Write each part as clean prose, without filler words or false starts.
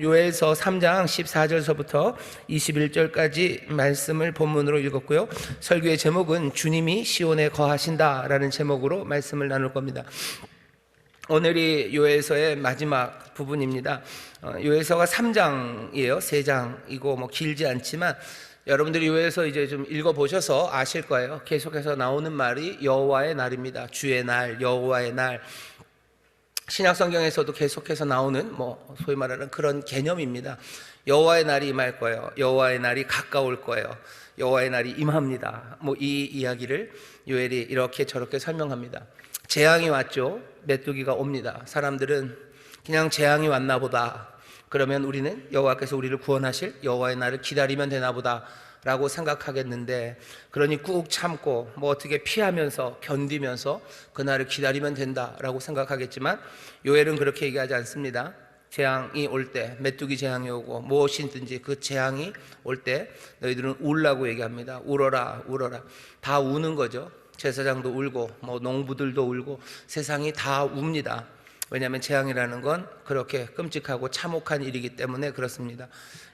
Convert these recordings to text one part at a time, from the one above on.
요엘서 3장 14절서부터 21절까지 말씀을 본문으로 읽었고요. 설교의 제목은 주님이 시온에 거하신다라는 제목으로 말씀을 나눌 겁니다. 오늘이 요엘서의 마지막 부분입니다. 요엘서가 3장이에요. 3장이고 길지 않지만 여러분들이 요엘서 이제 좀 읽어보셔서 아실 거예요. 계속해서 나오는 말이 여호와의 날입니다. 주의 날, 여호와의 날. 신약 성경에서도 계속해서 나오는 소위 말하는 그런 개념입니다. 여호와의 날이 임할 거예요. 여호와의 날이 가까울 거예요. 여호와의 날이 임합니다. 이 이야기를 요엘이 이렇게 저렇게 설명합니다. 재앙이 왔죠. 메뚜기가 옵니다. 사람들은 그냥 재앙이 왔나 보다, 그러면 우리는 여호와께서 우리를 구원하실 여호와의 날을 기다리면 되나 보다 라고 생각하겠는데, 그러니 꾹 참고 어떻게 피하면서 견디면서 그날을 기다리면 된다라고 생각하겠지만, 요엘은 그렇게 얘기하지 않습니다. 재앙이 올 때, 메뚜기 재앙이 오고 무엇이든지 그 재앙이 올 때 너희들은 울라고 얘기합니다. 울어라, 울어라. 다 우는 거죠. 제사장도 울고 농부들도 울고 세상이 다 웁니다. 왜냐하면 재앙이라는 건 그렇게 끔찍하고 참혹한 일이기 때문에 그렇습니다.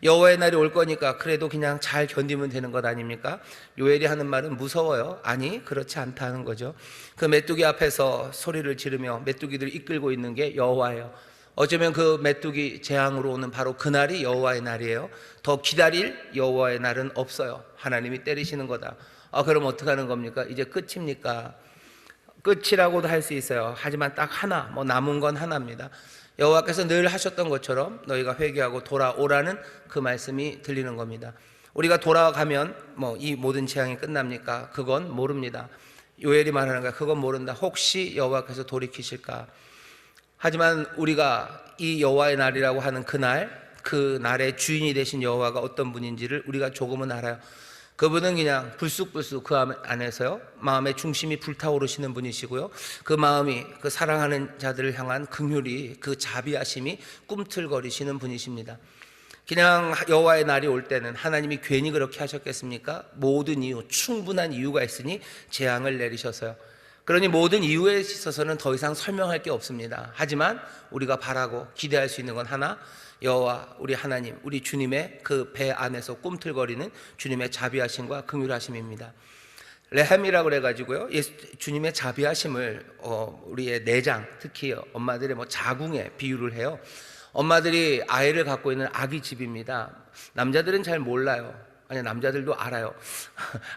여호와의 날이 올 거니까 그래도 그냥 잘 견디면 되는 것 아닙니까? 요엘이 하는 말은 무서워요. 아니, 그렇지 않다는 거죠. 그 메뚜기 앞에서 소리를 지르며 메뚜기들을 이끌고 있는 게 여호와예요. 어쩌면 그 메뚜기 재앙으로 오는 바로 그날이 여호와의 날이에요. 더 기다릴 여호와의 날은 없어요. 하나님이 때리시는 거다. 그럼 어떻게 하는 겁니까? 이제 끝입니까? 끝이라고도 할 수 있어요. 하지만 딱 하나, 남은 건 하나입니다. 여호와께서 늘 하셨던 것처럼 너희가 회개하고 돌아오라는 그 말씀이 들리는 겁니다. 우리가 돌아가면 이 모든 재앙이 끝납니까? 그건 모릅니다. 요엘이 말하는 거야. 그건 모른다. 혹시 여호와께서 돌이키실까? 하지만 우리가 이 여호와의 날이라고 하는 그 날의 주인이 되신 여호와가 어떤 분인지를 우리가 조금은 알아요. 그분은 그냥 불쑥불쑥 그 안에서요, 마음의 중심이 불타오르시는 분이시고요, 그 마음이, 그 사랑하는 자들을 향한 긍휼이, 그 자비하심이 꿈틀거리시는 분이십니다. 그냥 여호와의 날이 올 때는 하나님이 괜히 그렇게 하셨겠습니까? 모든 이유, 충분한 이유가 있으니 재앙을 내리셔서요. 그러니 모든 이유에 있어서는 더 이상 설명할 게 없습니다. 하지만 우리가 바라고 기대할 수 있는 건 하나, 여호와 우리 하나님, 우리 주님의 그 배 안에서 꿈틀거리는 주님의 자비하심과 긍휼하심입니다. 레함이라고 그래가지고요, 주님의 자비하심을 우리의 내장, 특히 엄마들의 자궁에 비유를 해요. 엄마들이 아이를 갖고 있는 아기 집입니다. 남자들은 잘 몰라요. 아니, 남자들도 알아요.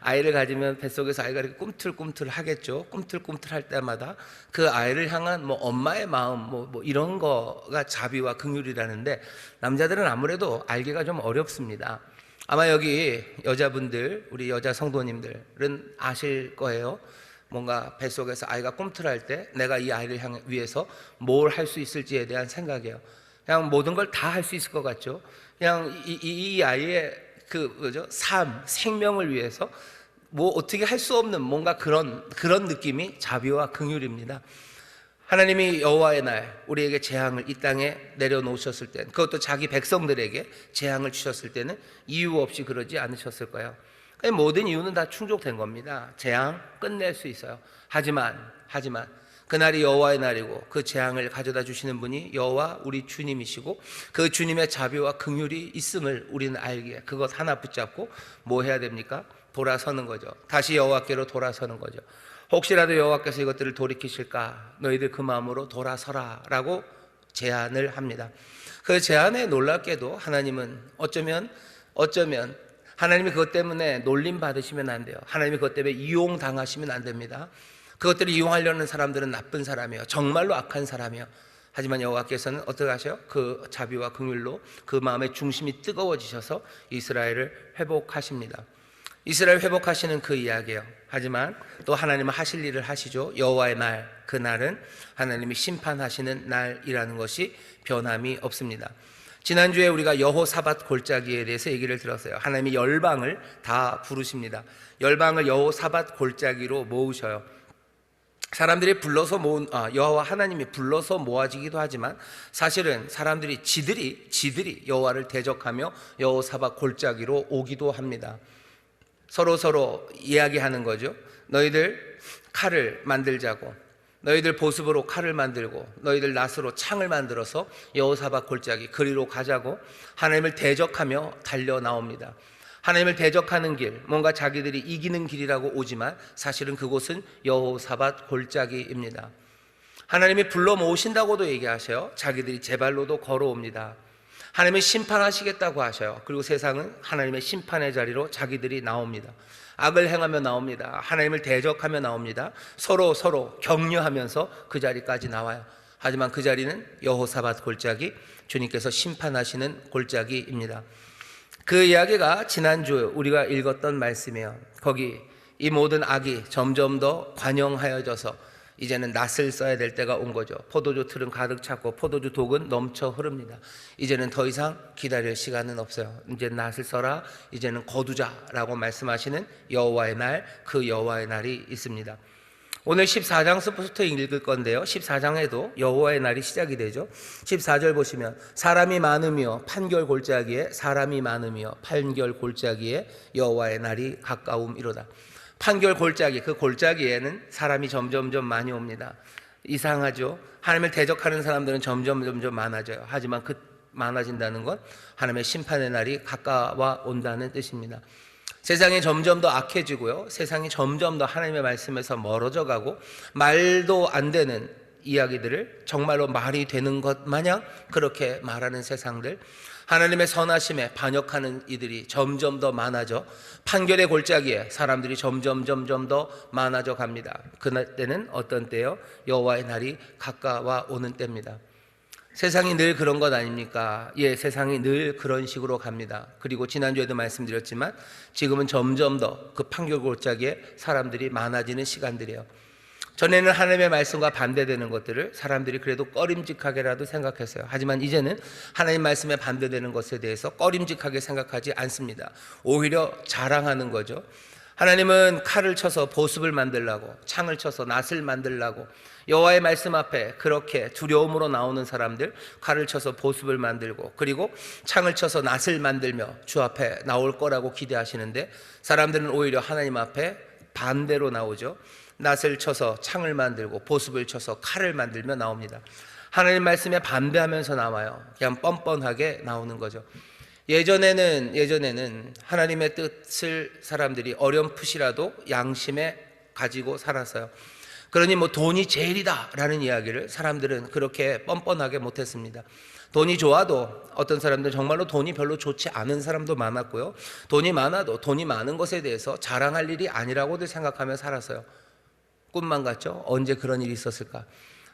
아이를 가지면 뱃속에서 아이가 이렇게 꿈틀꿈틀 하겠죠. 꿈틀꿈틀 할 때마다 그 아이를 향한 엄마의 마음, 이런 거가 자비와 긍휼이라는데, 남자들은 아무래도 알기가 좀 어렵습니다. 아마 여기 여자분들, 우리 여자 성도님들은 아실 거예요. 뭔가 뱃속에서 아이가 꿈틀할 때 내가 이 아이를 위해서 뭘 할 수 있을지에 대한 생각이에요. 그냥 모든 걸 다 할 수 있을 것 같죠. 그냥 이 아이의 삶, 생명을 위해서 어떻게 할 수 없는 뭔가 그런 느낌이 자비와 긍휼입니다. 하나님이 여호와의 날 우리에게 재앙을 이 땅에 내려놓으셨을 때, 그것도 자기 백성들에게 재앙을 주셨을 때는 이유 없이 그러지 않으셨을 거예요. 모든 이유는 다 충족된 겁니다. 재앙 끝낼 수 있어요. 하지만 그날이 여호와의 날이고 그 재앙을 가져다 주시는 분이 여호와 우리 주님이시고, 그 주님의 자비와 긍휼이 있음을 우리는 알기에 그것 하나 붙잡고 뭐 해야 됩니까? 돌아서는 거죠. 다시 여호와께로 돌아서는 거죠. 혹시라도 여호와께서 이것들을 돌이키실까? 너희들 그 마음으로 돌아서라 라고 제안을 합니다. 그 제안에 놀랍게도 하나님은 어쩌면 하나님이 그것 때문에 놀림 받으시면 안 돼요. 하나님이 그것 때문에 이용당하시면 안 됩니다. 그것들을 이용하려는 사람들은 나쁜 사람이에요. 정말로 악한 사람이에요. 하지만 여호와께서는 어떻게 하셔요? 그 자비와 긍휼로 그 마음의 중심이 뜨거워지셔서 이스라엘을 회복하십니다. 이스라엘 회복하시는 그 이야기예요. 하지만 또 하나님은 하실 일을 하시죠. 여호와의 날, 그 날은 하나님이 심판하시는 날이라는 것이 변함이 없습니다. 지난주에 우리가 여호사밧 골짜기에 대해서 얘기를 들었어요. 하나님이 열방을 다 부르십니다. 열방을 여호사밧 골짜기로 모으셔요. 사람들이 불러서 여호와 하나님이 불러서 모아지기도 하지만, 사실은 사람들이 지들이 여호와를 대적하며 여호사밧 골짜기로 오기도 합니다. 서로 이야기하는 거죠. 너희들 칼을 만들자고, 너희들 보습으로 칼을 만들고 너희들 낫으로 창을 만들어서 여호사밧 골짜기 그리로 가자고 하나님을 대적하며 달려 나옵니다. 하나님을 대적하는 길, 뭔가 자기들이 이기는 길이라고 오지만 사실은 그곳은 여호사밧 골짜기입니다. 하나님이 불러 모으신다고도 얘기하셔요. 자기들이 제 발로도 걸어옵니다. 하나님이 심판하시겠다고 하셔요. 그리고 세상은 하나님의 심판의 자리로 자기들이 나옵니다. 악을 행하며 나옵니다. 하나님을 대적하며 나옵니다. 서로 격려하면서 그 자리까지 나와요. 하지만 그 자리는 여호사밧 골짜기, 주님께서 심판하시는 골짜기입니다. 그 이야기가 지난주 우리가 읽었던 말씀이에요. 거기 이 모든 악이 점점 더 관영하여져서 이제는 낫을 써야 될 때가 온 거죠. 포도주 틀은 가득 찼고 포도주 독은 넘쳐 흐릅니다. 이제는 더 이상 기다릴 시간은 없어요. 이제 낫을 써라, 이제는 거두자라고 말씀하시는 여호와의 날, 그 여호와의 날이 있습니다. 오늘 14장부터 읽을 건데요, 14장에도 여호와의 날이 시작이 되죠. 14절 보시면 사람이 많으며 판결 골짜기에, 사람이 많으며 판결 골짜기에 여호와의 날이 가까움이로다. 판결 골짜기, 그 골짜기에는 사람이 점점점 많이 옵니다. 이상하죠? 하나님을 대적하는 사람들은 점점 많아져요. 하지만 그 많아진다는 건 하나님의 심판의 날이 가까워 온다는 뜻입니다. 세상이 점점 더 악해지고요, 세상이 점점 더 하나님의 말씀에서 멀어져 가고, 말도 안 되는 이야기들을 정말로 말이 되는 것 마냥 그렇게 말하는 세상들, 하나님의 선하심에 반역하는 이들이 점점 더 많아져 판결의 골짜기에 사람들이 점점 더 많아져 갑니다. 그때는 어떤 때요? 여호와의 날이 가까워 오는 때입니다. 세상이 늘 그런 것 아닙니까? 예, 세상이 늘 그런 식으로 갑니다. 그리고 지난주에도 말씀드렸지만 지금은 점점 더 그 판결 골짜기에 사람들이 많아지는 시간들이에요. 전에는 하나님의 말씀과 반대되는 것들을 사람들이 그래도 꺼림직하게라도 생각했어요. 하지만 이제는 하나님 말씀에 반대되는 것에 대해서 꺼림직하게 생각하지 않습니다. 오히려 자랑하는 거죠. 하나님은 칼을 쳐서 보습을 만들라고, 창을 쳐서 낫을 만들라고, 여호와의 말씀 앞에 그렇게 두려움으로 나오는 사람들, 칼을 쳐서 보습을 만들고 그리고 창을 쳐서 낫을 만들며 주 앞에 나올 거라고 기대하시는데, 사람들은 오히려 하나님 앞에 반대로 나오죠. 낫을 쳐서 창을 만들고 보습을 쳐서 칼을 만들며 나옵니다. 하나님 말씀에 반대하면서 나와요. 그냥 뻔뻔하게 나오는 거죠. 예전에는 하나님의 뜻을 사람들이 어렴풋이라도 양심에 가지고 살았어요. 그러니 돈이 제일이다 라는 이야기를 사람들은 그렇게 뻔뻔하게 못했습니다. 돈이 좋아도 어떤 사람들은 정말로 돈이 별로 좋지 않은 사람도 많았고요, 돈이 많아도 돈이 많은 것에 대해서 자랑할 일이 아니라고들 생각하며 살았어요. 꿈만 같죠? 언제 그런 일이 있었을까?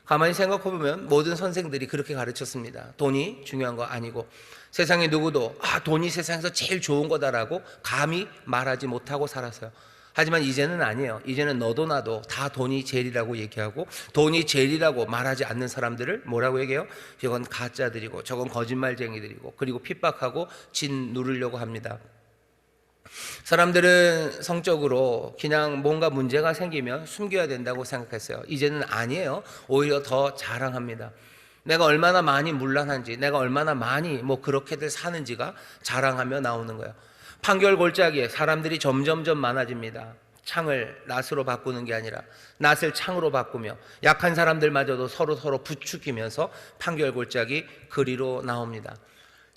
가만히 생각해보면 모든 선생들이 그렇게 가르쳤습니다. 돈이 중요한 거 아니고, 세상에 누구도 돈이 세상에서 제일 좋은 거다라고 감히 말하지 못하고 살았어요. 하지만 이제는 아니에요. 이제는 너도 나도 다 돈이 제일이라고 얘기하고, 돈이 제일이라고 말하지 않는 사람들을 뭐라고 얘기해요? 저건 가짜들이고 저건 거짓말쟁이들이고, 그리고 핍박하고 진 누르려고 합니다. 사람들은 성적으로 그냥 뭔가 문제가 생기면 숨겨야 된다고 생각했어요. 이제는 아니에요. 오히려 더 자랑합니다. 내가 얼마나 많이 문란한지, 내가 얼마나 많이 그렇게들 사는지가 자랑하며 나오는 거예요. 판결 골짜기에 사람들이 점점 많아집니다. 창을 낫으로 바꾸는 게 아니라 낫을 창으로 바꾸며 약한 사람들마저도 서로 부추기면서 판결 골짜기 그리로 나옵니다.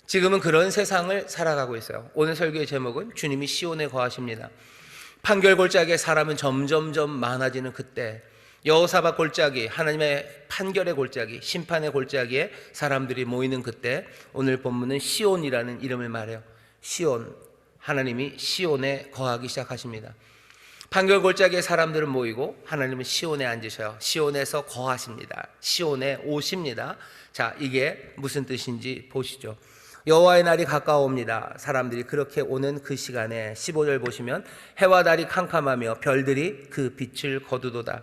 지금은 그런 세상을 살아가고 있어요. 오늘 설교의 제목은 주님이 시온에 거하십니다. 판결 골짜기에 사람은 점점 많아지는 그때, 여호사밧 골짜기, 하나님의 판결의 골짜기, 심판의 골짜기에 사람들이 모이는 그때, 오늘 본문은 시온이라는 이름을 말해요. 시온, 하나님이 시온에 거하기 시작하십니다. 판결 골짜기에 사람들은 모이고 하나님은 시온에 앉으셔요. 시온에서 거하십니다. 시온에 오십니다. 자, 이게 무슨 뜻인지 보시죠. 여호와의 날이 가까워옵니다. 사람들이 그렇게 오는 그 시간에 15절 보시면 해와 달이 캄캄하며 별들이 그 빛을 거두도다.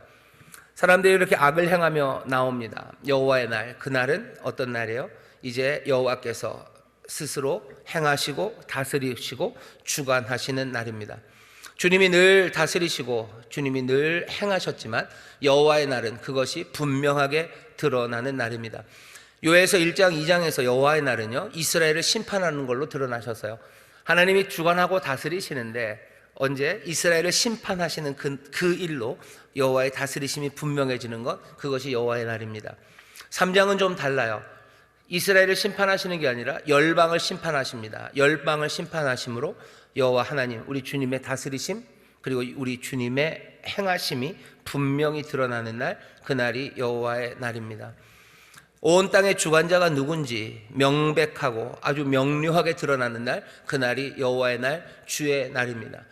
사람들이 이렇게 악을 행하며 나옵니다. 여호와의 날, 그날은 어떤 날이에요? 이제 여호와께서 스스로 행하시고 다스리시고 주관하시는 날입니다. 주님이 늘 다스리시고 주님이 늘 행하셨지만 여호와의 날은 그것이 분명하게 드러나는 날입니다. 요에서 1장 2장에서 여호와의 날은요, 이스라엘을 심판하는 걸로 드러나셨어요. 하나님이 주관하고 다스리시는데 언제 이스라엘을 심판하시는 그 일로 여호와의 다스리심이 분명해지는 것, 그것이 여호와의 날입니다. 3장은 좀 달라요. 이스라엘을 심판하시는 게 아니라 열방을 심판하십니다. 열방을 심판하심으로 여호와 하나님, 우리 주님의 다스리심, 그리고 우리 주님의 행하심이 분명히 드러나는 날, 그날이 여호와의 날입니다. 온 땅의 주관자가 누군지 명백하고 아주 명료하게 드러나는 날, 그날이 여호와의 날, 주의 날입니다.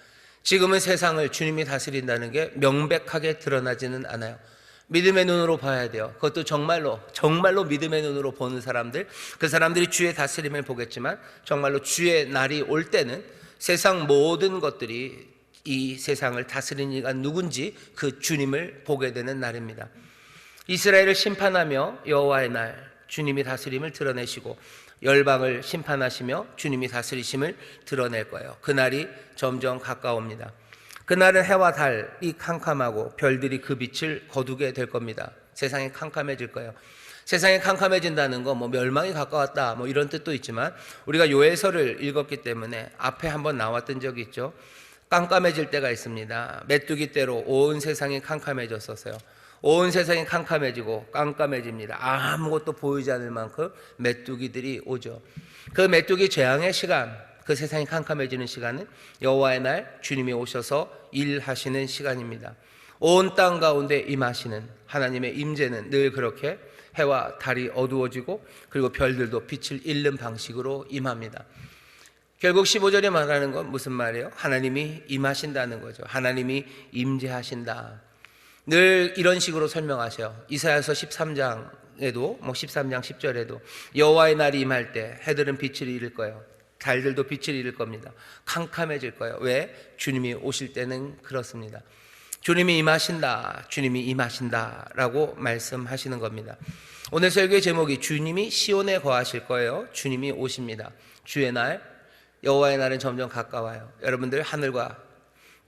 지금은 세상을 주님이 다스린다는 게 명백하게 드러나지는 않아요. 믿음의 눈으로 봐야 돼요. 그것도 정말로 믿음의 눈으로 보는 사람들, 그 사람들이 주의 다스림을 보겠지만 정말로 주의 날이 올 때는 세상 모든 것들이 이 세상을 다스리는 이가 누군지 그 주님을 보게 되는 날입니다. 이스라엘을 심판하며 여호와의 날, 주님이 다스림을 드러내시고 열방을 심판하시며 주님이 다스리심을 드러낼 거예요. 그날이 점점 가까웁니다. 그날은 해와 달이 캄캄하고 별들이 그 빛을 거두게 될 겁니다. 세상이 캄캄해질 거예요. 세상이 캄캄해진다는 거 뭐 멸망이 가까웠다 뭐 이런 뜻도 있지만, 우리가 요에서를 읽었기 때문에 앞에 한번 나왔던 적이 있죠. 깜깜해질 때가 있습니다. 메뚜기 때로 온 세상이 캄캄해졌었어요. 온 세상이 캄캄해지고 깜깜해집니다. 아무것도 보이지 않을 만큼 메뚜기들이 오죠. 그 메뚜기 재앙의 시간, 그 세상이 캄캄해지는 시간은 여호와의 날, 주님이 오셔서 일하시는 시간입니다. 온 땅 가운데 임하시는 하나님의 임재는 늘 그렇게 해와 달이 어두워지고 그리고 별들도 빛을 잃는 방식으로 임합니다. 결국 15절에 말하는 건 무슨 말이에요? 하나님이 임하신다는 거죠. 하나님이 임재하신다. 늘 이런 식으로 설명하셔요. 이사야서 13장에도 13장 10절에도 여호와의 날이 임할 때 해들은 빛을 잃을 거예요. 달들도 빛을 잃을 겁니다. 캄캄해질 거예요. 왜? 주님이 오실 때는 그렇습니다. 주님이 임하신다, 주님이 임하신다 라고 말씀하시는 겁니다. 오늘 설교의 제목이 주님이 시온에 거하실 거예요. 주님이 오십니다. 주의 날, 여호와의 날은 점점 가까워요. 여러분들, 하늘과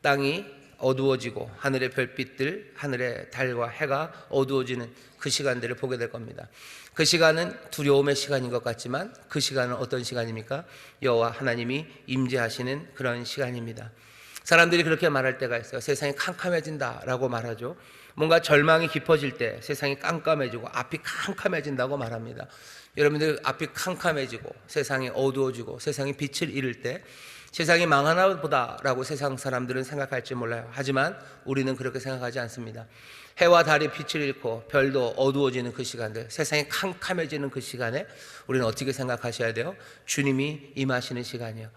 땅이 어두워지고 하늘의 별빛들, 하늘의 달과 해가 어두워지는 그 시간들을 보게 될 겁니다. 그 시간은 두려움의 시간인 것 같지만 그 시간은 어떤 시간입니까? 여호와 하나님이 임재하시는 그런 시간입니다. 사람들이 그렇게 말할 때가 있어요. 세상이 캄캄해진다 라고 말하죠. 뭔가 절망이 깊어질 때 세상이 깜깜해지고 앞이 캄캄해진다고 말합니다. 여러분들, 앞이 캄캄해지고 세상이 어두워지고 세상이 빛을 잃을 때 세상이 망하나 보다라고 세상 사람들은 생각할지 몰라요. 하지만 우리는 그렇게 생각하지 않습니다. 해와 달이 빛을 잃고 별도 어두워지는 그 시간들, 세상이 캄캄해지는 그 시간에 우리는 어떻게 생각하셔야 돼요? 주님이 임하시는 시간이에요.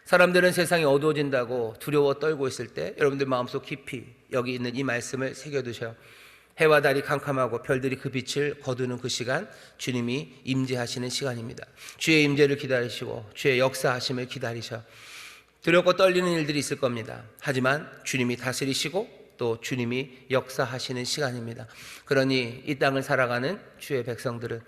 사람들은 세상이 어두워진다고 두려워 떨고 있을 때 여러분들 마음속 깊이 여기 있는 이 말씀을 새겨두셔요. 해와 달이 캄캄하고 별들이 그 빛을 거두는 그 시간, 주님이 임재하시는 시간입니다. 주의 임재를 기다리시고 주의 역사하심을 기다리셔. 두렵고 떨리는 일들이 있을 겁니다. 하지만 주님이 다스리시고 또 주님이 역사하시는 시간입니다. 그러니 이 땅을 살아가는 주의 백성들은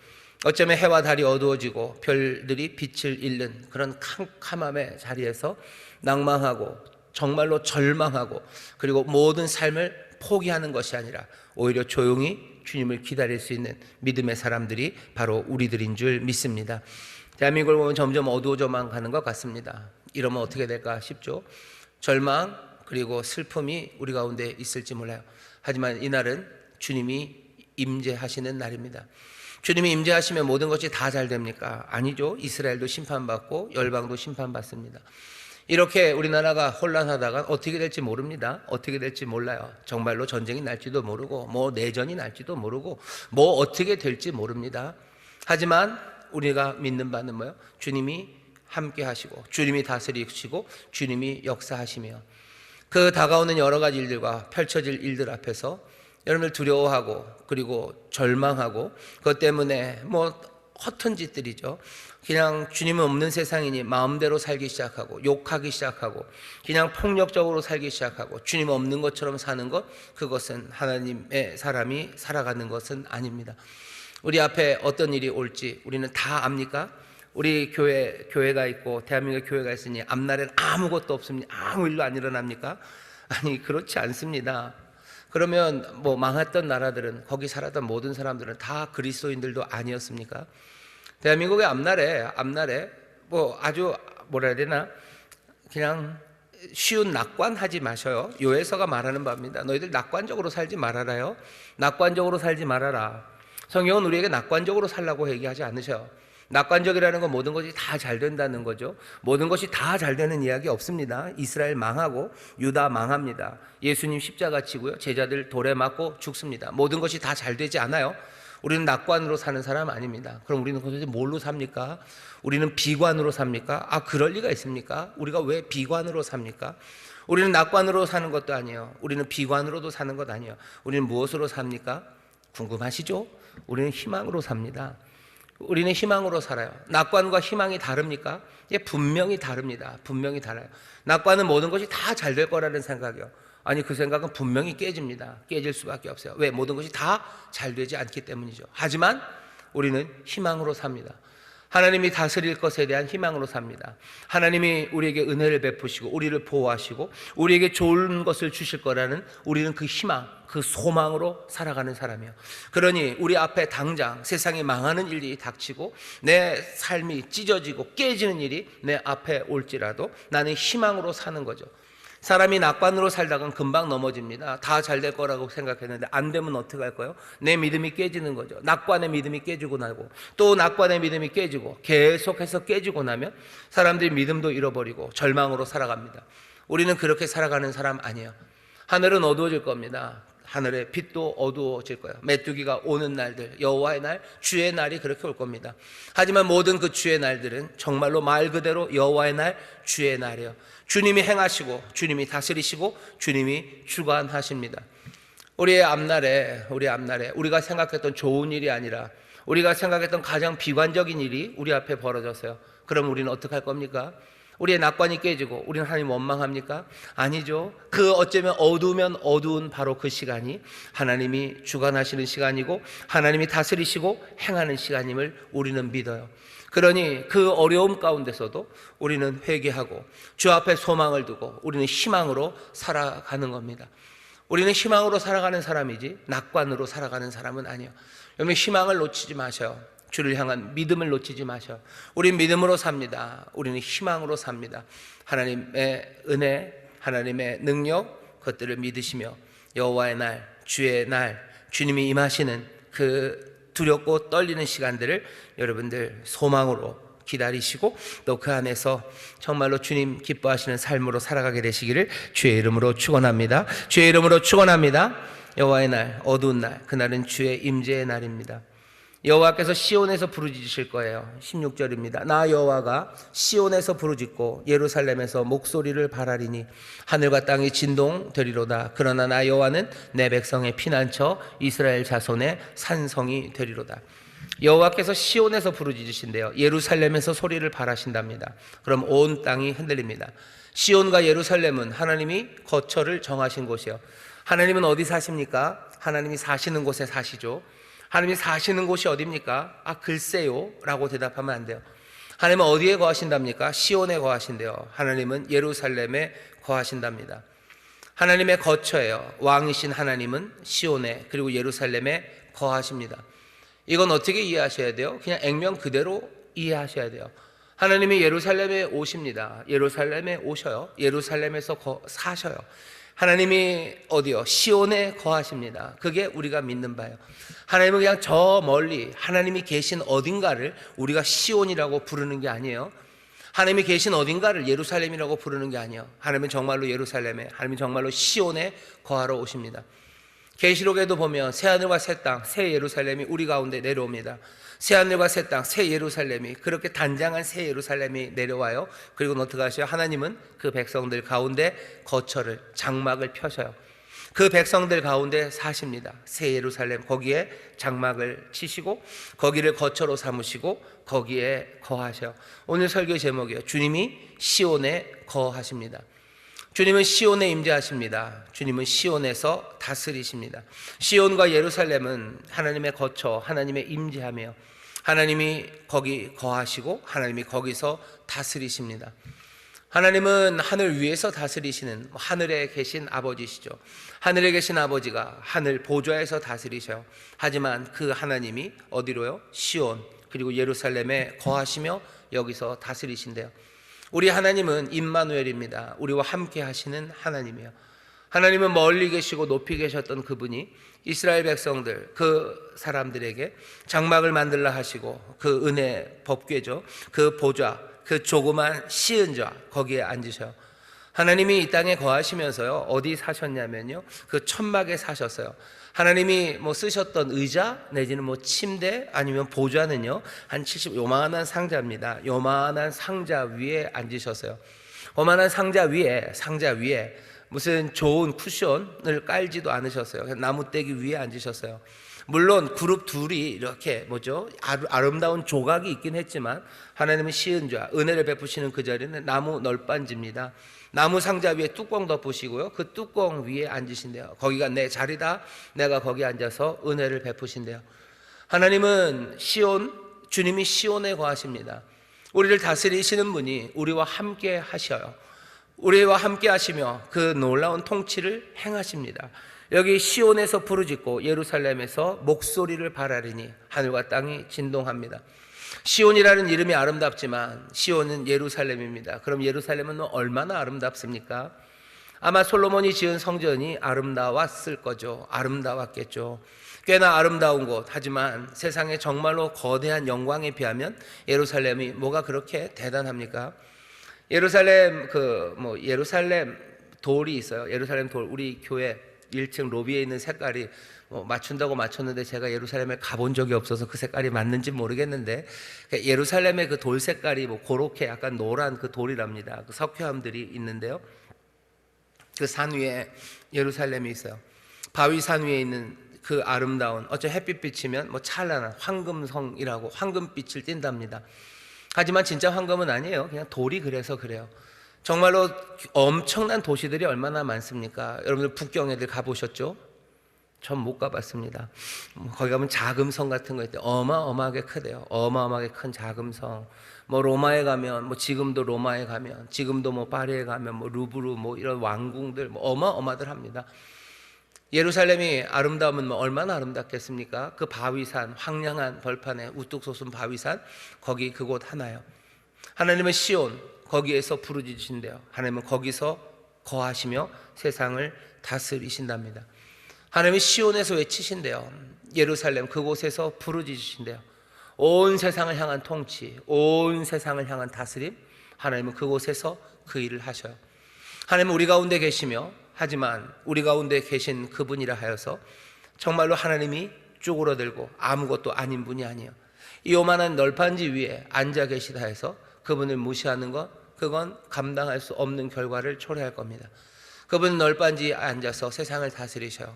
어쩌면 해와 달이 어두워지고 별들이 빛을 잃는 그런 캄캄함의 자리에서 낭망하고 정말로 절망하고 그리고 모든 삶을 포기하는 것이 아니라 오히려 조용히 주님을 기다릴 수 있는 믿음의 사람들이 바로 우리들인 줄 믿습니다. 대한민국을 보면 점점 어두워져만 가는 것 같습니다. 이러면 어떻게 될까 싶죠. 절망 그리고 슬픔이 우리 가운데 있을지 몰라요. 하지만 이날은 주님이 임재하시는 날입니다. 주님이 임재하시면 모든 것이 다 잘 됩니까? 아니죠. 이스라엘도 심판받고 열방도 심판받습니다. 이렇게 우리나라가 혼란하다가 어떻게 될지 모릅니다. 어떻게 될지 몰라요. 정말로 전쟁이 날지도 모르고 뭐 내전이 날지도 모르고 뭐 어떻게 될지 모릅니다. 하지만 우리가 믿는 바는 뭐예요? 주님이 함께 하시고 주님이 다스리시고 주님이 역사하시며 그 다가오는 여러 가지 일들과 펼쳐질 일들 앞에서 여러분들 두려워하고 그리고 절망하고 그것 때문에 뭐 허튼 짓들이죠. 그냥 주님은 없는 세상이니 마음대로 살기 시작하고 욕하기 시작하고 그냥 폭력적으로 살기 시작하고 주님 없는 것처럼 사는 것, 그것은 하나님의 사람이 살아가는 것은 아닙니다. 우리 앞에 어떤 일이 올지 우리는 다 압니까? 우리 교회가 있고 대한민국 교회가 있으니 앞날엔 아무것도 없습니다. 아무 일도 안 일어납니까? 아니, 그렇지 않습니다. 그러면 뭐 망했던 나라들은 거기 살았던 모든 사람들은 다 그리스도인들도 아니었습니까? 대한민국의 앞날에 뭐 아주 뭐라 해야 되나, 그냥 쉬운 낙관하지 마셔요. 요에서가 말하는 바입니다. 너희들 낙관적으로 살지 말아라요. 낙관적으로 살지 말아라. 성경은 우리에게 낙관적으로 살라고 얘기하지 않으셔요. 낙관적이라는 건 모든 것이 다 잘 된다는 거죠. 모든 것이 다 잘 되는 이야기 없습니다. 이스라엘 망하고 유다 망합니다. 예수님 십자가 치고요, 제자들 돌에 맞고 죽습니다. 모든 것이 다 잘 되지 않아요. 우리는 낙관으로 사는 사람 아닙니다. 그럼 우리는 도대체 뭘로 삽니까? 우리는 비관으로 삽니까? 그럴 리가 있습니까? 우리가 왜 비관으로 삽니까? 우리는 낙관으로 사는 것도 아니에요. 우리는 비관으로도 사는 것 아니에요. 우리는 무엇으로 삽니까? 궁금하시죠? 우리는 희망으로 삽니다. 우리는 희망으로 살아요. 낙관과 희망이 다릅니까? 예, 분명히 다릅니다. 분명히 달라요. 낙관은 모든 것이 다 잘 될 거라는 생각이요. 아니, 그 생각은 분명히 깨집니다. 깨질 수밖에 없어요. 왜? 모든 것이 다 잘 되지 않기 때문이죠. 하지만 우리는 희망으로 삽니다. 하나님이 다스릴 것에 대한 희망으로 삽니다. 하나님이 우리에게 은혜를 베푸시고 우리를 보호하시고 우리에게 좋은 것을 주실 거라는, 우리는 그 희망, 그 소망으로 살아가는 사람이에요. 그러니 우리 앞에 당장 세상이 망하는 일이 닥치고 내 삶이 찢어지고 깨지는 일이 내 앞에 올지라도 나는 희망으로 사는 거죠. 사람이 낙관으로 살다간 금방 넘어집니다. 다 잘 될 거라고 생각했는데 안 되면 어떻게 할 거예요? 내 믿음이 깨지는 거죠. 낙관의 믿음이 깨지고 나고 또 낙관의 믿음이 깨지고 계속해서 깨지고 나면 사람들이 믿음도 잃어버리고 절망으로 살아갑니다. 우리는 그렇게 살아가는 사람 아니에요. 하늘은 어두워질 겁니다. 하늘의 빛도 어두워질 거예요. 메뚜기가 오는 날들, 여호와의 날, 주의 날이 그렇게 올 겁니다. 하지만 모든 그 주의 날들은 정말로 말 그대로 여호와의 날, 주의 날이에요. 주님이 행하시고 주님이 다스리시고 주님이 주관하십니다. 우리 앞날에 우리가 생각했던 좋은 일이 아니라 우리가 생각했던 가장 비관적인 일이 우리 앞에 벌어졌어요. 그럼 우리는 어떻게 할 겁니까? 우리의 낙관이 깨지고 우리는 하나님 원망합니까? 아니죠. 그 어쩌면 어두우면 어두운 바로 그 시간이 하나님이 주관하시는 시간이고 하나님이 다스리시고 행하는 시간임을 우리는 믿어요. 그러니 그 어려움 가운데서도 우리는 회개하고 주 앞에 소망을 두고 우리는 희망으로 살아가는 겁니다. 우리는 희망으로 살아가는 사람이지 낙관으로 살아가는 사람은 아니에요. 여러분, 희망을 놓치지 마셔요. 주를 향한 믿음을 놓치지 마셔. 우린 믿음으로 삽니다. 우리는 희망으로 삽니다. 하나님의 은혜, 하나님의 능력, 그것들을 믿으시며 여호와의 날, 주의 날, 주님이 임하시는 그 두렵고 떨리는 시간들을 여러분들 소망으로 기다리시고 또 그 안에서 정말로 주님 기뻐하시는 삶으로 살아가게 되시기를 주의 이름으로 축원합니다. 주의 이름으로 축원합니다. 여호와의 날, 어두운 날, 그날은 주의 임재의 날입니다. 여호와께서 시온에서 부르짖으실 거예요. 16절입니다. 나 여호와가 시온에서 부르짖고 예루살렘에서 목소리를 발하리니 하늘과 땅이 진동되리로다. 그러나 나 여호와는 내 백성의 피난처 이스라엘 자손의 산성이 되리로다. 여호와께서 시온에서 부르짖으신대요. 예루살렘에서 소리를 발하신답니다. 그럼 온 땅이 흔들립니다. 시온과 예루살렘은 하나님이 거처를 정하신 곳이에요. 하나님은 어디 사십니까? 하나님이 사시는 곳에 사시죠. 하나님이 사시는 곳이 어디입니까? 글쎄요 라고 대답하면 안 돼요. 하나님은 어디에 거하신답니까? 시온에 거하신대요. 하나님은 예루살렘에 거하신답니다. 하나님의 거처예요. 왕이신 하나님은 시온에 그리고 예루살렘에 거하십니다. 이건 어떻게 이해하셔야 돼요? 그냥 액면 그대로 이해하셔야 돼요. 하나님이 예루살렘에 오십니다. 예루살렘에 오셔요. 예루살렘에서 사셔요. 하나님이 어디요? 시온에 거하십니다. 그게 우리가 믿는 바예요. 하나님은 그냥 저 멀리 하나님이 계신 어딘가를 우리가 시온이라고 부르는 게 아니에요. 하나님이 계신 어딘가를 예루살렘이라고 부르는 게 아니에요. 하나님은 정말로 예루살렘에, 하나님은 정말로 시온에 거하러 오십니다. 계시록에도 보면 새하늘과 새 땅, 새 예루살렘이 우리 가운데 내려옵니다. 새하늘과 새 땅, 새 예루살렘이, 그렇게 단장한 새 예루살렘이 내려와요. 그리고 어떻게 하셔요? 하나님은 그 백성들 가운데 거처를, 장막을 펴셔요. 그 백성들 가운데 사십니다. 새 예루살렘, 거기에 장막을 치시고 거기를 거처로 삼으시고 거기에 거하셔요. 오늘 설교 제목이에요. 주님이 시온에 거하십니다. 주님은 시온에 임재하십니다. 주님은 시온에서 다스리십니다. 시온과 예루살렘은 하나님의 거처, 하나님의 임재하며 하나님이 거기 거하시고 하나님이 거기서 다스리십니다. 하나님은 하늘 위에서 다스리시는 하늘에 계신 아버지시죠. 하늘에 계신 아버지가 하늘 보좌에서 다스리셔요. 하지만 그 하나님이 어디로요? 시온 그리고 예루살렘에 거하시며 여기서 다스리신대요. 우리 하나님은 임마누엘입니다. 우리와 함께 하시는 하나님이에요. 하나님은 멀리 계시고 높이 계셨던 그분이 이스라엘 백성들, 그 사람들에게 장막을 만들라 하시고 그 은혜 법궤죠, 그 보좌, 그 조그만 시은좌 거기에 앉으셔요. 하나님이 이 땅에 거하시면서요, 어디 사셨냐면요, 그 천막에 사셨어요. 하나님이 쓰셨던 의자 내지는 침대 아니면 보좌는요, 한 70, 요만한 상자입니다. 요만한 상자 위에 앉으셨어요. 요만한 상자 위에 무슨 좋은 쿠션을 깔지도 않으셨어요. 나무떼기 위에 앉으셨어요. 물론 그룹 둘이 이렇게 아름다운 조각이 있긴 했지만 하나님은 시은좌, 은혜를 베푸시는 그 자리는 나무 널빤지입니다. 나무 상자 위에 뚜껑 덮으시고요, 그 뚜껑 위에 앉으신대요. 거기가 내 자리다. 내가 거기 앉아서 은혜를 베푸신대요. 하나님은 주님이 시온에 거하십니다. 우리를 다스리시는 분이 우리와 함께 하셔요. 우리와 함께 하시며 그 놀라운 통치를 행하십니다. 여기 시온에서 부르짖고 예루살렘에서 목소리를 발하리니 하늘과 땅이 진동합니다. 시온이라는 이름이 아름답지만 시온은 예루살렘입니다. 그럼 예루살렘은 얼마나 아름답습니까? 아마 솔로몬이 지은 성전이 아름다웠을 거죠. 아름다웠겠죠. 꽤나 아름다운 곳, 하지만 세상에 정말로 거대한 영광에 비하면 예루살렘이 뭐가 그렇게 대단합니까? 예루살렘 예루살렘 돌이 있어요. 예루살렘 돌, 우리 교회 1층 로비에 있는 색깔이 맞춘다고 맞췄는데 제가 예루살렘에 가본 적이 없어서 그 색깔이 맞는지 모르겠는데, 예루살렘의 그 돌 색깔이 그렇게 약간 노란 그 돌이랍니다. 그 석회암들이 있는데요, 그 산 위에 예루살렘이 있어요. 바위산 위에 있는 그 아름다운, 햇빛 비치면 찬란한 황금성이라고 황금빛을 띈답니다. 하지만 진짜 황금은 아니에요. 그냥 돌이 그래서 그래요. 정말로 엄청난 도시들이 얼마나 많습니까? 여러분들 북경 애들 가보셨죠? 전 못 가봤습니다. 거기 가면 자금성 같은 거 있대. 어마어마하게 크대요. 어마어마하게 큰 자금성. 로마에 가면, 지금도 로마에 가면, 지금도 파리에 가면, 루브르, 이런 왕궁들, 어마어마들합니다. 예루살렘이 아름다우면 얼마나 아름답겠습니까? 그 바위산, 황량한 벌판에 우뚝 솟은 바위산, 거기 그곳 하나요. 하나님은 시온, 거기에서 부르짖으신대요. 하나님은 거기서 거하시며 세상을 다스리신답니다. 하나님이 시온에서 외치신대요. 예루살렘 그곳에서 부르짖으신대요. 온 세상을 향한 통치, 온 세상을 향한 다스림, 하나님은 그곳에서 그 일을 하셔요. 하나님은 우리 가운데 계시며, 하지만 우리 가운데 계신 그분이라 하여서 정말로 하나님이 쪼그러들고 아무것도 아닌 분이 아니에요. 이 요만한 널판지 위에 앉아 계시다 해서 그분을 무시하는 것, 그건 감당할 수 없는 결과를 초래할 겁니다. 그분은 널빤지에 앉아서 세상을 다스리셔요.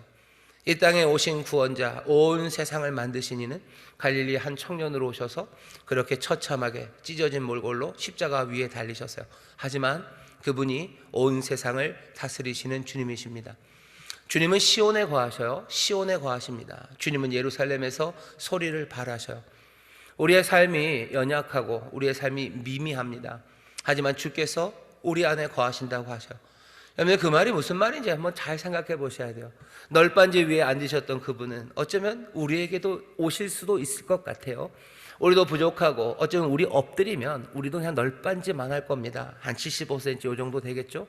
이 땅에 오신 구원자, 온 세상을 만드신 이는 갈릴리 한 청년으로 오셔서 그렇게 처참하게 찢어진 몰골로 십자가 위에 달리셨어요. 하지만 그분이 온 세상을 다스리시는 주님이십니다. 주님은 시온에 거하셔요. 시온에 거하십니다. 주님은 예루살렘에서 소리를 발하셔요. 우리의 삶이 연약하고 우리의 삶이 미미합니다. 하지만 주께서 우리 안에 거하신다고 하셔요. 여러분, 그 말이 무슨 말인지 한번 잘 생각해 보셔야 돼요. 널빤지 위에 앉으셨던 그분은 어쩌면 우리에게도 오실 수도 있을 것 같아요. 우리도 부족하고 어쩌면 우리 엎드리면 우리도 그냥 널빤지만 할 겁니다. 한 75cm 이 정도 되겠죠?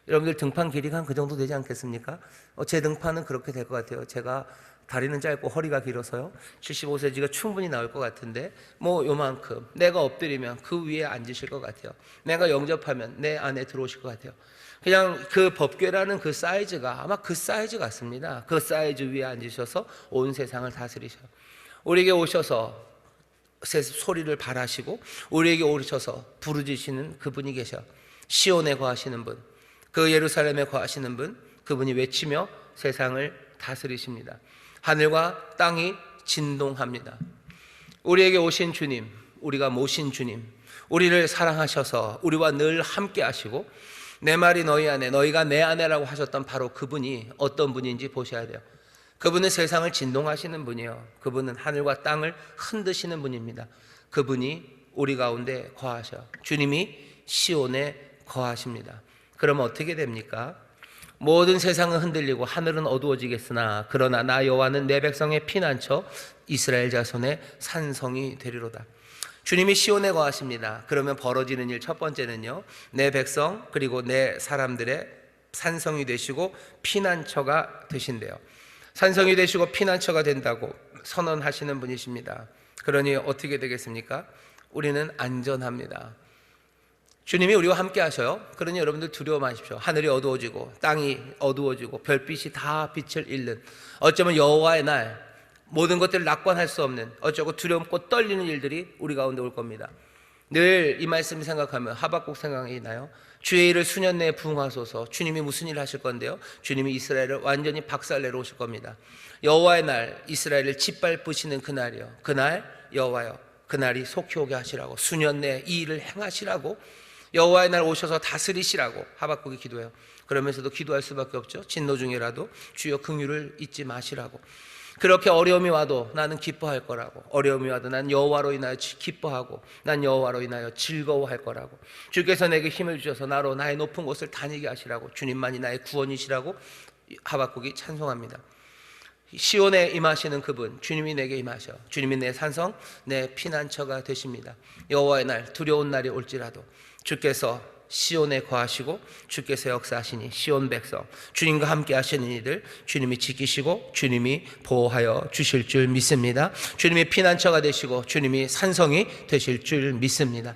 여러분들 등판 길이가 한 그 정도 되지 않겠습니까? 제 등판은 그렇게 될 것 같아요. 제가 다리는 짧고 허리가 길어서요, 75cm가 충분히 나올 것 같은데 요만큼 내가 엎드리면 그 위에 앉으실 것 같아요. 내가 영접하면 내 안에 들어오실 것 같아요. 그냥 그 법궤라는 그 사이즈가 아마 그 사이즈 같습니다. 그 사이즈 위에 앉으셔서 온 세상을 다스리셔요. 우리에게 오셔서 소리를 발하시고 우리에게 오셔서 부르짖으시는 그분이 계셔. 시온에 거하시는 분, 그 예루살렘에 거하시는 분, 그분이 외치며 세상을 다스리십니다. 하늘과 땅이 진동합니다. 우리에게 오신 주님, 우리가 모신 주님, 우리를 사랑하셔서 우리와 늘 함께 하시고 내 말이 너희 안에, 너희가 내 안에라고 하셨던 바로 그분이 어떤 분인지 보셔야 돼요. 그분은 세상을 진동하시는 분이에요. 그분은 하늘과 땅을 흔드시는 분입니다. 그분이 우리 가운데 거하셔. 주님이 시온에 거하십니다. 그러면 어떻게 됩니까? 모든 세상은 흔들리고 하늘은 어두워지겠으나 그러나 나 여호와는 내 백성의 피난처 이스라엘 자손의 산성이 되리로다. 주님이 시온에 거하십니다. 그러면 벌어지는 일 첫 번째는요, 내 백성 그리고 내 사람들의 산성이 되시고 피난처가 되신대요. 산성이 되시고 피난처가 된다고 선언하시는 분이십니다. 그러니 어떻게 되겠습니까? 우리는 안전합니다. 주님이 우리와 함께 하셔요. 그러니 여러분들 두려워 마십시오. 하늘이 어두워지고 땅이 어두워지고 별빛이 다 빛을 잃는, 어쩌면 여호와의 날, 모든 것들을 낙관할 수 없는, 어쩌고 두렵고 떨리는 일들이 우리 가운데 올 겁니다. 늘 이 말씀 생각하면 하박국 생각이 나요. 주의 일을 수년 내에 부응하소서. 주님이 무슨 일을 하실 건데요? 주님이 이스라엘을 완전히 박살내러 오실 겁니다. 여호와의 날, 이스라엘을 짓밟으시는 그날이요, 그날 여호와여, 그날이 속히 오게 하시라고, 수년 내에 이 일을 행하시라고, 여호와의 날 오셔서 다스리시라고 하박국이 기도해요. 그러면서도 기도할 수밖에 없죠. 진노 중이라도 주여 긍휼을 잊지 마시라고. 그렇게 어려움이 와도 나는 기뻐할 거라고, 어려움이 와도 난 여호와로 인하여 기뻐하고 난 여호와로 인하여 즐거워할 거라고, 주께서 내게 힘을 주셔서 나로 나의 높은 곳을 다니게 하시라고, 주님만이 나의 구원이시라고 하박국이 찬송합니다. 시온에 임하시는 그분, 주님이 내게 임하셔. 주님이 내 산성, 내 피난처가 되십니다. 여호와의 날, 두려운 날이 올지라도 주께서 시온에 거하시고 주께서 역사하시니 시온 백성, 주님과 함께 하시는 이들 주님이 지키시고 주님이 보호하여 주실 줄 믿습니다. 주님이 피난처가 되시고 주님이 산성이 되실 줄 믿습니다.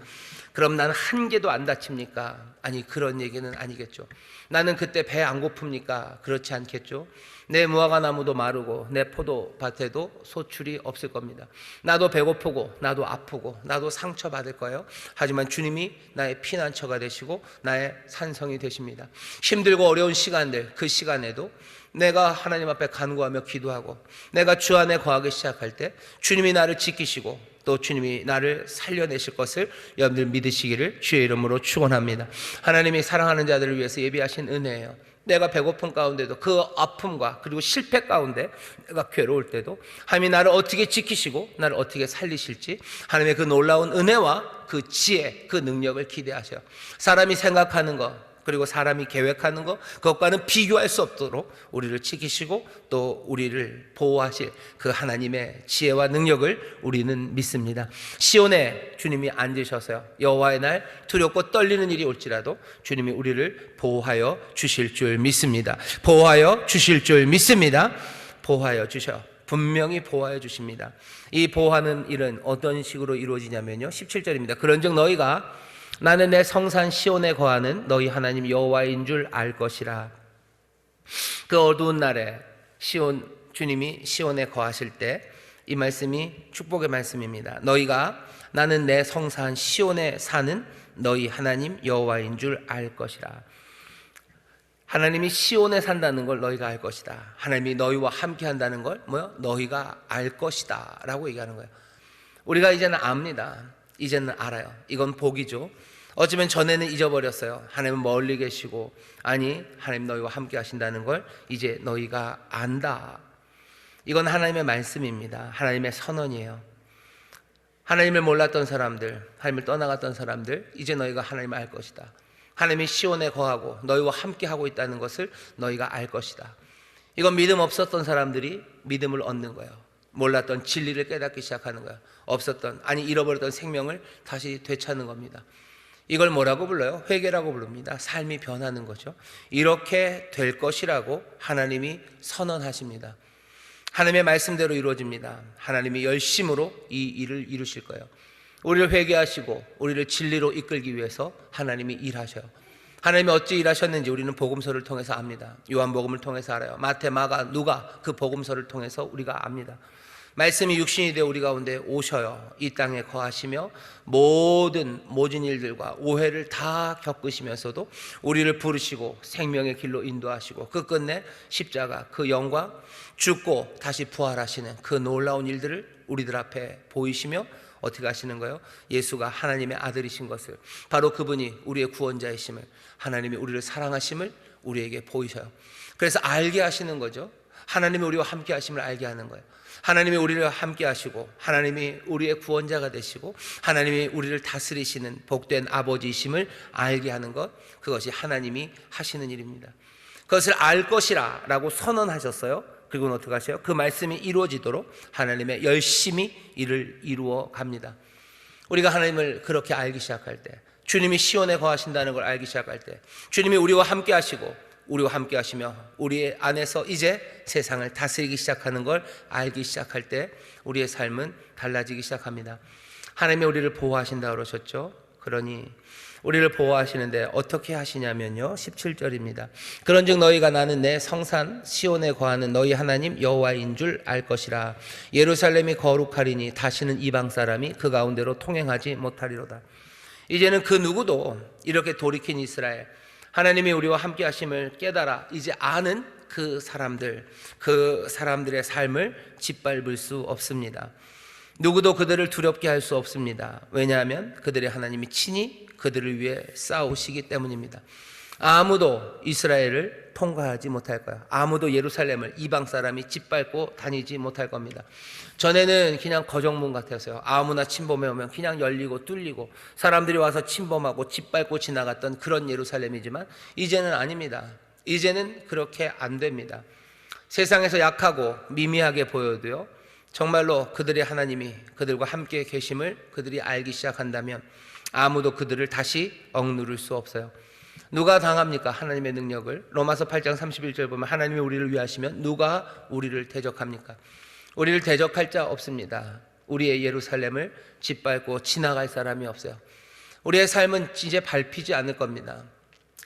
그럼 나는 한 개도 안 다칩니까? 아니, 그런 얘기는 아니겠죠. 나는 그때 배 안 고픕니까? 그렇지 않겠죠. 내 무화과 나무도 마르고 내 포도밭에도 소출이 없을 겁니다. 나도 배고프고 나도 아프고 나도 상처받을 거예요. 하지만 주님이 나의 피난처가 되시고 나의 산성이 되십니다. 힘들고 어려운 시간들, 그 시간에도 내가 하나님 앞에 간구하며 기도하고 내가 주 안에 거하기 시작할 때 주님이 나를 지키시고 또 주님이 나를 살려내실 것을 여러분들 믿으시기를 주의 이름으로 축원합니다. 하나님이 사랑하는 자들을 위해서 예비하신 은혜예요. 내가 배고픈 가운데도, 그 아픔과 그리고 실패 가운데 내가 괴로울 때도 하나님이 나를 어떻게 지키시고 나를 어떻게 살리실지, 하나님의 그 놀라운 은혜와 그 지혜, 그 능력을 기대하셔요. 사람이 생각하는 것, 그리고 사람이 계획하는 것, 그것과는 비교할 수 없도록 우리를 지키시고 또 우리를 보호하실 그 하나님의 지혜와 능력을 우리는 믿습니다. 시온에 주님이 앉으셔서요, 여호와의 날 두렵고 떨리는 일이 올지라도 주님이 우리를 보호하여 주실 줄 믿습니다. 보호하여 주실 줄 믿습니다. 보호하여 주셔, 분명히 보호하여 주십니다. 이 보호하는 일은 어떤 식으로 이루어지냐면요, 17절입니다. 그런즉 너희가 나는 내 성산 시온에 거하는 너희 하나님 여호와인 줄 알 것이라. 그 어두운 날에 시온, 주님이 시온에 거하실 때 이 말씀이 축복의 말씀입니다. 너희가 나는 내 성산 시온에 사는 너희 하나님 여호와인 줄 알 것이라. 하나님이 시온에 산다는 걸 너희가 알 것이다. 하나님이 너희와 함께 한다는 걸 너희가 알 것이다 라고 얘기하는 거예요. 우리가 이제는 압니다. 이제는 알아요. 이건 복이죠. 어쩌면 전에는 잊어버렸어요. 하나님은 멀리 계시고, 아니 하나님 너희와 함께 하신다는 걸 이제 너희가 안다. 이건 하나님의 말씀입니다. 하나님의 선언이에요. 하나님을 몰랐던 사람들, 하나님을 떠나갔던 사람들, 이제 너희가 하나님을 알 것이다. 하나님이 시온에 거하고 너희와 함께 하고 있다는 것을 너희가 알 것이다. 이건 믿음 없었던 사람들이 믿음을 얻는 거예요. 몰랐던 진리를 깨닫기 시작하는 거예요. 없었던, 아니 잃어버렸던 생명을 다시 되찾는 겁니다. 이걸 뭐라고 불러요? 회개라고 부릅니다. 삶이 변하는 거죠. 이렇게 될 것이라고 하나님이 선언하십니다. 하나님의 말씀대로 이루어집니다. 하나님이 열심으로 이 일을 이루실 거예요. 우리를 회개하시고 우리를 진리로 이끌기 위해서 하나님이 일하셔요. 하나님이 어찌 일하셨는지 우리는 복음서를 통해서 압니다. 요한복음을 통해서 알아요. 마태, 마가, 누가, 그 복음서를 통해서 우리가 압니다. 말씀이 육신이 되어 우리 가운데 오셔요. 이 땅에 거하시며 모진 일들과 오해를 다 겪으시면서도 우리를 부르시고 생명의 길로 인도하시고 그 끝내 십자가, 그 영광, 죽고 다시 부활하시는 그 놀라운 일들을 우리들 앞에 보이시며 어떻게 하시는 거예요? 예수가 하나님의 아들이신 것을, 바로 그분이 우리의 구원자이심을, 하나님이 우리를 사랑하심을 우리에게 보이셔요. 그래서 알게 하시는 거죠. 하나님이 우리와 함께 하심을 알게 하는 거예요. 하나님이 우리를 함께 하시고 하나님이 우리의 구원자가 되시고 하나님이 우리를 다스리시는 복된 아버지이심을 알게 하는 것, 그것이 하나님이 하시는 일입니다. 그것을 알 것이라 라고 선언하셨어요. 그리고는 어떻게 하셔요? 그 말씀이 이루어지도록 하나님의 열심히 일을 이루어 갑니다. 우리가 하나님을 그렇게 알기 시작할 때, 주님이 시온에 거하신다는 걸 알기 시작할 때, 주님이 우리와 함께 하시고 우리와 함께 하시며 우리 안에서 이제 세상을 다스리기 시작하는 걸 알기 시작할 때 우리의 삶은 달라지기 시작합니다. 하나님이 우리를 보호하신다고 그러셨죠. 그러니 우리를 보호하시는데 어떻게 하시냐면요, 17절입니다. 그런즉 너희가 나는 내 성산 시온에 거하는 너희 하나님 여호와인 줄 알 것이라. 예루살렘이 거룩하리니 다시는 이방 사람이 그 가운데로 통행하지 못하리로다. 이제는 그 누구도 이렇게 돌이킨 이스라엘, 하나님이 우리와 함께 하심을 깨달아 이제 아는 그 사람들의 삶을 짓밟을 수 없습니다. 누구도 그들을 두렵게 할 수 없습니다. 왜냐하면 그들의 하나님이 친히 그들을 위해 싸우시기 때문입니다. 아무도 이스라엘을 통과하지 못할 거예요. 아무도 예루살렘을 이방 사람이 짓밟고 다니지 못할 겁니다. 전에는 그냥 거정문 같았어요. 아무나 침범해 오면 그냥 열리고 뚫리고 사람들이 와서 침범하고 짓밟고 지나갔던 그런 예루살렘이지만 이제는 아닙니다. 이제는 그렇게 안 됩니다. 세상에서 약하고 미미하게 보여도요, 정말로 그들의 하나님이 그들과 함께 계심을 그들이 알기 시작한다면 아무도 그들을 다시 억누를 수 없어요. 누가 당합니까? 하나님의 능력을. 로마서 8장 31절 보면 하나님이 우리를 위하시면 누가 우리를 대적합니까? 우리를 대적할 자 없습니다. 우리의 예루살렘을 짓밟고 지나갈 사람이 없어요. 우리의 삶은 이제 밟히지 않을 겁니다.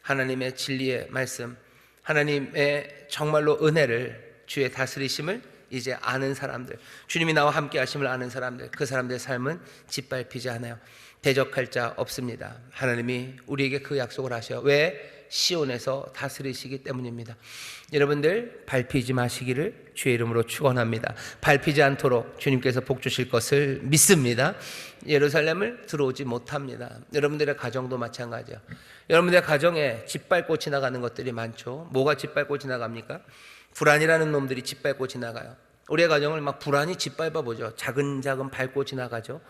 하나님의 진리의 말씀, 하나님의 정말로 은혜를, 주의 다스리심을 이제 아는 사람들, 주님이 나와 함께 하심을 아는 사람들, 그 사람들의 삶은 짓밟히지 않아요. 대적할 자 없습니다. 하나님이 우리에게 그 약속을 하셔요. 왜? 시온에서 다스리시기 때문입니다. 여러분들 밟히지 마시기를 주의 이름으로 축원합니다. 밟히지 않도록 주님께서 복 주실 것을 믿습니다. 예루살렘을 들어오지 못합니다. 여러분들의 가정도 마찬가지야. 여러분들의 가정에 짓밟고 지나가는 것들이 많죠. 뭐가 짓밟고 지나갑니까? 불안이라는 놈들이 짓밟고 지나가요. 우리의 가정을 막 불안이 짓밟아 보죠. 자근자근 밟고 지나가죠.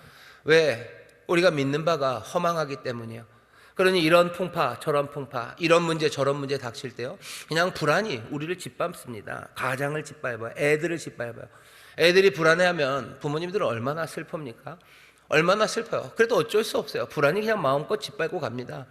왜? 우리가 믿는 바가 허망하기 때문이에요. 그러니 이런 풍파 저런 풍파, 이런 문제 저런 문제 닥칠 때요, 그냥 불안이 우리를 짓밟습니다. 가장을 짓밟아요. 애들을 짓밟아요. 애들이 불안해하면 부모님들은 얼마나 슬픕니까? 얼마나 슬퍼요. 그래도 어쩔 수 없어요. 불안이 그냥 마음껏 짓밟고 갑니다.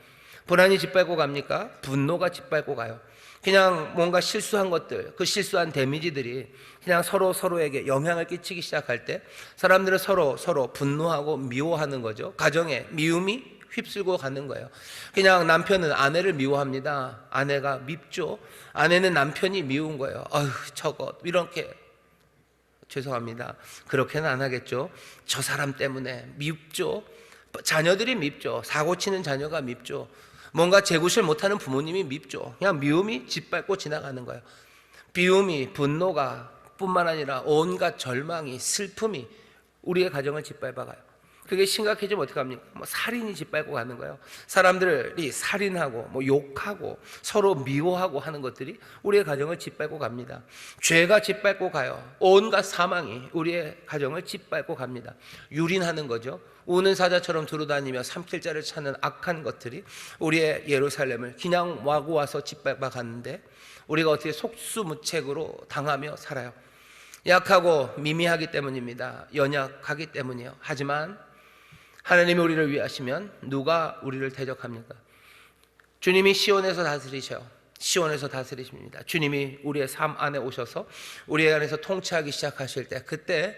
불안이 짓밟고 갑니까? 분노가 짓밟고 가요. 그냥 뭔가 실수한 것들, 그 실수한 데미지들이 그냥 서로에게 영향을 끼치기 시작할 때 사람들은 서로 분노하고 미워하는 거죠. 가정에 미움이 휩쓸고 가는 거예요. 그냥 남편은 아내를 미워합니다. 아내가 밉죠. 아내는 남편이 미운 거예요. 아휴, 저거 이렇게, 죄송합니다, 그렇게는 안 하겠죠. 저 사람 때문에 밉죠. 자녀들이 밉죠. 사고치는 자녀가 밉죠. 뭔가 재구실 못하는 부모님이 밉죠. 그냥 미움이 짓밟고 지나가는 거예요. 비움이, 분노가 뿐만 아니라 온갖 절망이, 슬픔이 우리의 가정을 짓밟아가요. 그게 심각해지면 어떡합니까? 살인이 짓밟고 가는 거예요. 사람들이 살인하고 욕하고 서로 미워하고 하는 것들이 우리의 가정을 짓밟고 갑니다. 죄가 짓밟고 가요. 온갖 사망이 우리의 가정을 짓밟고 갑니다. 유린하는 거죠. 우는 사자처럼 두루다니며 삼킬 자를 찾는 악한 것들이 우리의 예루살렘을 그냥 와고 와서 짓밟아 갔는데 우리가 어떻게 속수무책으로 당하며 살아요. 약하고 미미하기 때문입니다. 연약하기 때문이에요. 하지만 하나님이 우리를 위하시면 누가 우리를 대적합니까? 주님이 시온에서 다스리셔요. 시온에서 다스리십니다. 주님이 우리의 삶 안에 오셔서 우리 안에서 통치하기 시작하실 때, 그때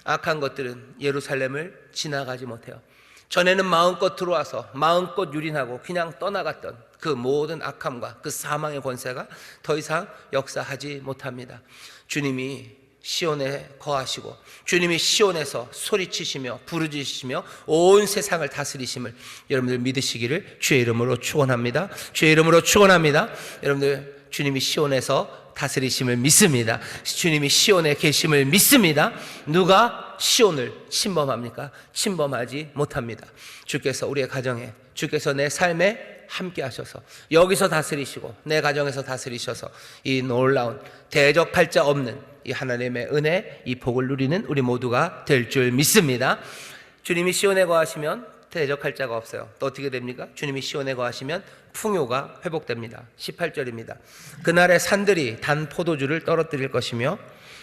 악한 것들은 예루살렘을 지나가지 못해요. 전에는 마음껏 들어와서 마음껏 유린하고 그냥 떠나갔던 그 모든 악함과 그 사망의 권세가 더 이상 역사하지 못합니다. 주님이 시온에 거하시고 주님이 시온에서 소리치시며 부르짖으시며 온 세상을 다스리심을 여러분들 믿으시기를 주의 이름으로 축원합니다. 주의 이름으로 축원합니다. 여러분들 주님이 시온에서 다스리심을 믿습니다. 주님이 시온에 계심을 믿습니다. 누가 시온을 침범합니까? 침범하지 못합니다. 주께서 우리의 가정에, 주께서 내 삶에 함께 하셔서 여기서 다스리시고 내 가정에서 다스리셔서 이 놀라운 대적할 자 없는 이 하나님의 은혜, 이 복을 누리는 우리 모두가 될 줄 믿습니다. 주님이 시온에 거하시면 대적할 자가 없어요. 또 어떻게 됩니까? 주님이 시온에 거하시면 풍요가 회복됩니다. 18절입니다. 그날의 산들이 단 포도주를 떨어뜨릴 것이며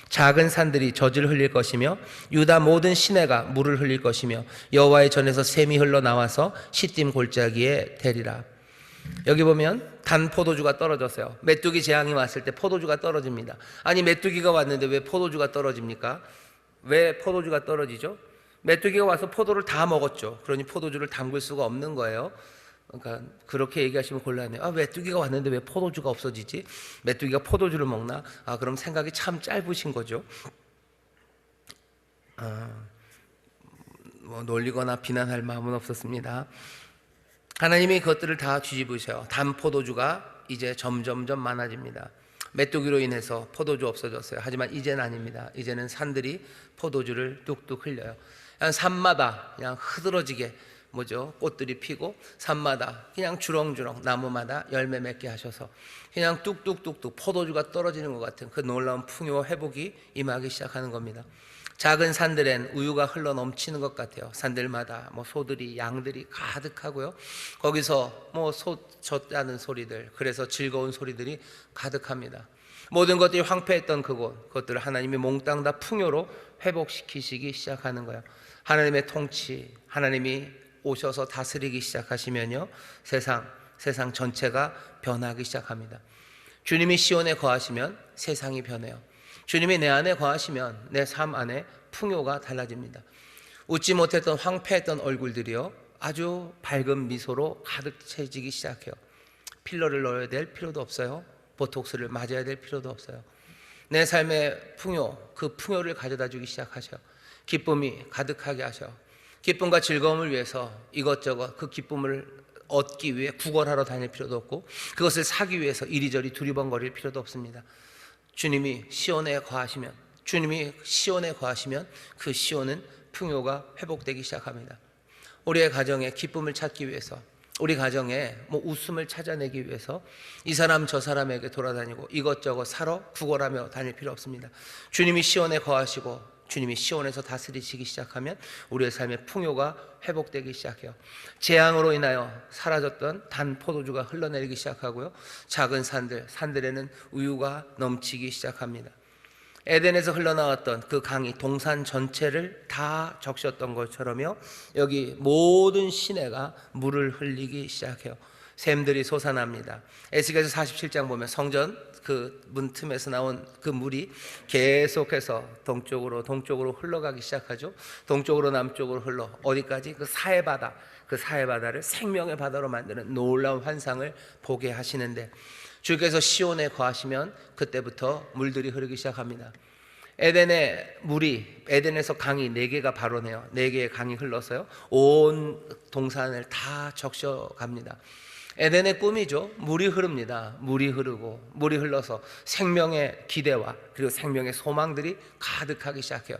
작은 산들이 젖을 흘릴 것이며 유다 모든 시내가 물을 흘릴 것이며 여호와의 전에서 샘이 흘러나와서 시딤 골짜기에 대리라. 여기 보면 단 포도주가 떨어졌어요. 메뚜기 재앙이 왔을 때 포도주가 떨어집니다. 아니 메뚜기가 왔는데 왜 포도주가 떨어집니까? 왜 포도주가 떨어지죠? 메뚜기가 와서 포도를 다 먹었죠. 그러니 포도주를 담글 수가 없는 거예요. 그러니까 그렇게 얘기하시면 곤란해요. 메뚜기가 왔는데 왜 포도주가 없어지지? 메뚜기가 포도주를 먹나? 그럼 생각이 참 짧으신 거죠. 뭐 놀리거나 비난할 마음은 없었습니다. 하나님이 그것들을 다 뒤집으셔요. 단 포도주가 이제 점점점 많아집니다. 메뚜기로 인해서 포도주 없어졌어요. 하지만 이제는 아닙니다. 이제는 산들이 포도주를 뚝뚝 흘려요. 그냥 산마다 그냥 흐드러지게 꽃들이 피고 산마다 그냥 주렁주렁 나무마다 열매 맺게 하셔서 그냥 뚝뚝뚝뚝 포도주가 떨어지는 것 같은 그 놀라운 풍요와 회복이 임하기 시작하는 겁니다. 작은 산들엔 우유가 흘러 넘치는 것 같아요. 산들마다 소들이 양들이 가득하고요. 거기서 소 젖자는 소리들, 그래서 즐거운 소리들이 가득합니다. 모든 것들이 황폐했던 그것들을 하나님이 몽땅 다 풍요로 회복시키시기 시작하는 거예요. 하나님의 통치, 하나님이 오셔서 다스리기 시작하시면요, 세상 전체가 변하기 시작합니다. 주님이 시온에 거하시면 세상이 변해요. 주님이 내 안에 거하시면 내 삶 안에 풍요가 달라집니다. 웃지 못했던 황폐했던 얼굴들이요, 아주 밝은 미소로 가득 채지기 시작해요. 필러를 넣어야 될 필요도 없어요. 보톡스를 맞아야 될 필요도 없어요. 내 삶의 풍요, 그 풍요를 가져다 주기 시작하셔. 기쁨이 가득하게 하셔. 기쁨과 즐거움을 위해서 이것저것 그 기쁨을 얻기 위해 구걸하러 다닐 필요도 없고, 그것을 사기 위해서 이리저리 두리번거릴 필요도 없습니다. 주님이 시온에 거하시면 그 시온은 풍요가 회복되기 시작합니다. 우리의 가정에 기쁨을 찾기 위해서, 우리 가정에 웃음을 찾아내기 위해서 이 사람 저 사람에게 돌아다니고 이것저것 사러 구걸하며 다닐 필요 없습니다. 주님이 시온에 거하시고 주님이 시온에서 다스리시기 시작하면 우리의 삶의 풍요가 회복되기 시작해요. 재앙으로 인하여 사라졌던 단 포도주가 흘러내리기 시작하고요, 작은 산들에는 우유가 넘치기 시작합니다. 에덴에서 흘러나왔던 그 강이 동산 전체를 다 적셨던 것처럼요, 여기 모든 시내가 물을 흘리기 시작해요. 샘들이 솟아납니다. 에스겔서 47장 보면 성전 그 문 틈에서 나온 그 물이 계속해서 동쪽으로 흘러가기 시작하죠. 동쪽으로 남쪽으로 흘러 어디까지? 그 사해바다를 생명의 바다로 만드는 놀라운 환상을 보게 하시는데, 주께서 시온에 거하시면 그때부터 물들이 흐르기 시작합니다. 에덴에서 강이 4개가 발원해요. 4개의 강이 흘러서요, 온 동산을 다 적셔갑니다. 에덴의 꿈이죠. 물이 흐릅니다. 물이 흘러서 생명의 기대와 그리고 생명의 소망들이 가득하기 시작해요.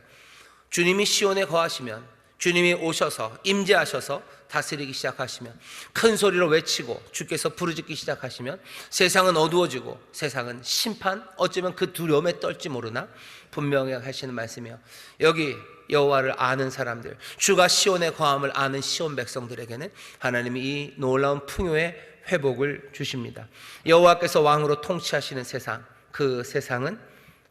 주님이 시온에 거하시면, 주님이 오셔서 임재하셔서 다스리기 시작하시면, 큰 소리로 외치고 주께서 부르짖기 시작하시면 세상은 어두워지고 세상은 심판, 어쩌면 그 두려움에 떨지 모르나 분명하게 하시는 말씀이에요. 여기 여호와를 아는 사람들, 주가 시온에 거함을 아는 시온 백성들에게는 하나님이 이 놀라운 풍요의 회복을 주십니다. 여호와께서 왕으로 통치하시는 세상, 그 세상은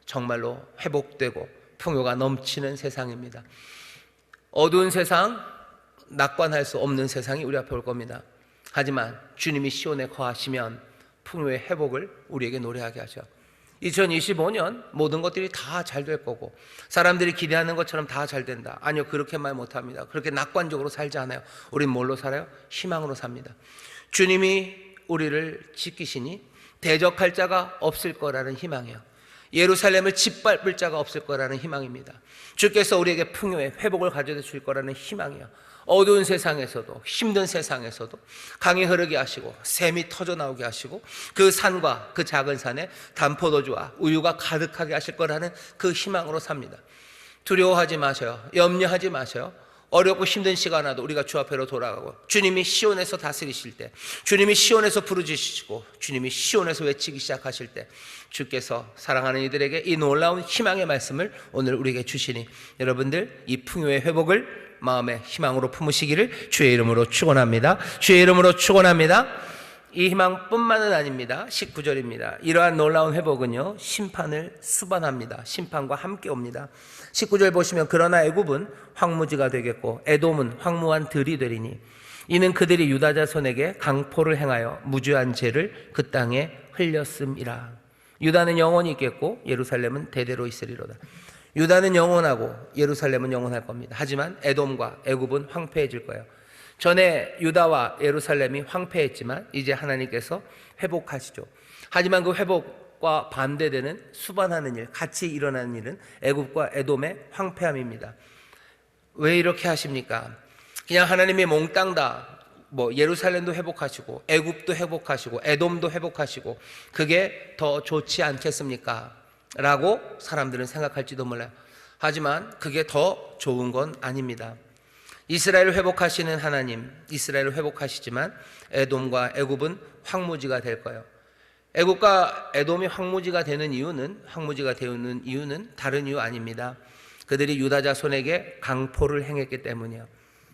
정말로 회복되고 풍요가 넘치는 세상입니다. 어두운 세상, 낙관할 수 없는 세상이 우리 앞에 올 겁니다. 하지만 주님이 시온에 거하시면 풍요의 회복을 우리에게 노래하게 하죠. 2025년 모든 것들이 다 잘 될 거고 사람들이 기대하는 것처럼 다 잘 된다. 아니요, 그렇게 말 못합니다. 그렇게 낙관적으로 살지 않아요. 우린 뭘로 살아요? 희망으로 삽니다. 주님이 우리를 지키시니 대적할 자가 없을 거라는 희망이에요. 예루살렘을 짓밟을 자가 없을 거라는 희망입니다. 주께서 우리에게 풍요의 회복을 가져다 줄 거라는 희망이에요. 어두운 세상에서도, 힘든 세상에서도 강이 흐르게 하시고 샘이 터져 나오게 하시고 그 산과 그 작은 산에 단포도주와 우유가 가득하게 하실 거라는 그 희망으로 삽니다. 두려워하지 마셔요. 염려하지 마셔요. 어렵고 힘든 시간 와도 우리가 주 앞으로 돌아가고 주님이 시온에서 다스리실 때, 주님이 시온에서 부르짖으시고 주님이 시온에서 외치기 시작하실 때 주께서 사랑하는 이들에게 이 놀라운 희망의 말씀을 오늘 우리에게 주시니 여러분들 이 풍요의 회복을 마음의 희망으로 품으시기를 주의 이름으로 축원합니다. 주의 이름으로 축원합니다. 이 희망뿐만은 아닙니다. 19절입니다. 이러한 놀라운 회복은요, 심판을 수반합니다. 심판과 함께 옵니다. 19절 보시면 그러나 애굽은 황무지가 되겠고 에돔은 황무한 들이 되리니 이는 그들이 유다 자손에게 강포를 행하여 무죄한 죄를 그 땅에 흘렸음이라. 유다는 영원히 있겠고 예루살렘은 대대로 있으리로다. 유다는 영원하고 예루살렘은 영원할 겁니다. 하지만 에돔과 애굽은 황폐해질 거예요. 전에 유다와 예루살렘이 황폐했지만 이제 하나님께서 회복하시죠. 하지만 그 회복과 반대되는 수반하는 일, 같이 일어나는 일은 애굽과 에돔의 황폐함입니다. 왜 이렇게 하십니까? 그냥 하나님이 몽땅 다 예루살렘도 회복하시고 애굽도 회복하시고 에돔도 회복하시고 그게 더 좋지 않겠습니까? 라고 사람들은 생각할지도 몰라요. 하지만 그게 더 좋은 건 아닙니다. 이스라엘을 회복하시는 하나님, 이스라엘을 회복하시지만 에돔과 애굽은 황무지가 될 거예요. 애굽과 에돔이 황무지가 되는 이유는 다른 이유 아닙니다. 그들이 유다 자손에게 강포를 행했기 때문이에요.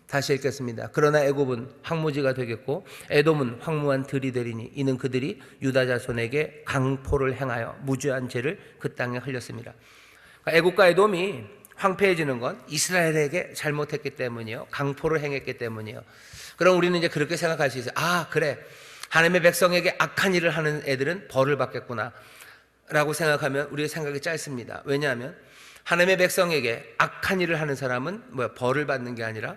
다시 읽겠습니다. 그러나 애굽은 황무지가 되겠고 에돔은 황무한 들이 되리니 이는 그들이 유다 자손에게 강포를 행하여 무죄한 죄를 그 땅에 흘렸습니다. 애굽과 에돔이 황폐해지는 건 이스라엘에게 잘못했기 때문이요, 강포를 행했기 때문이요. 그럼 우리는 이제 그렇게 생각할 수 있어요. 아, 그래, 하나님의 백성에게 악한 일을 하는 애들은 벌을 받겠구나 라고 생각하면 우리의 생각이 짧습니다. 왜냐하면 하나님의 백성에게 악한 일을 하는 사람은 벌을 받는 게 아니라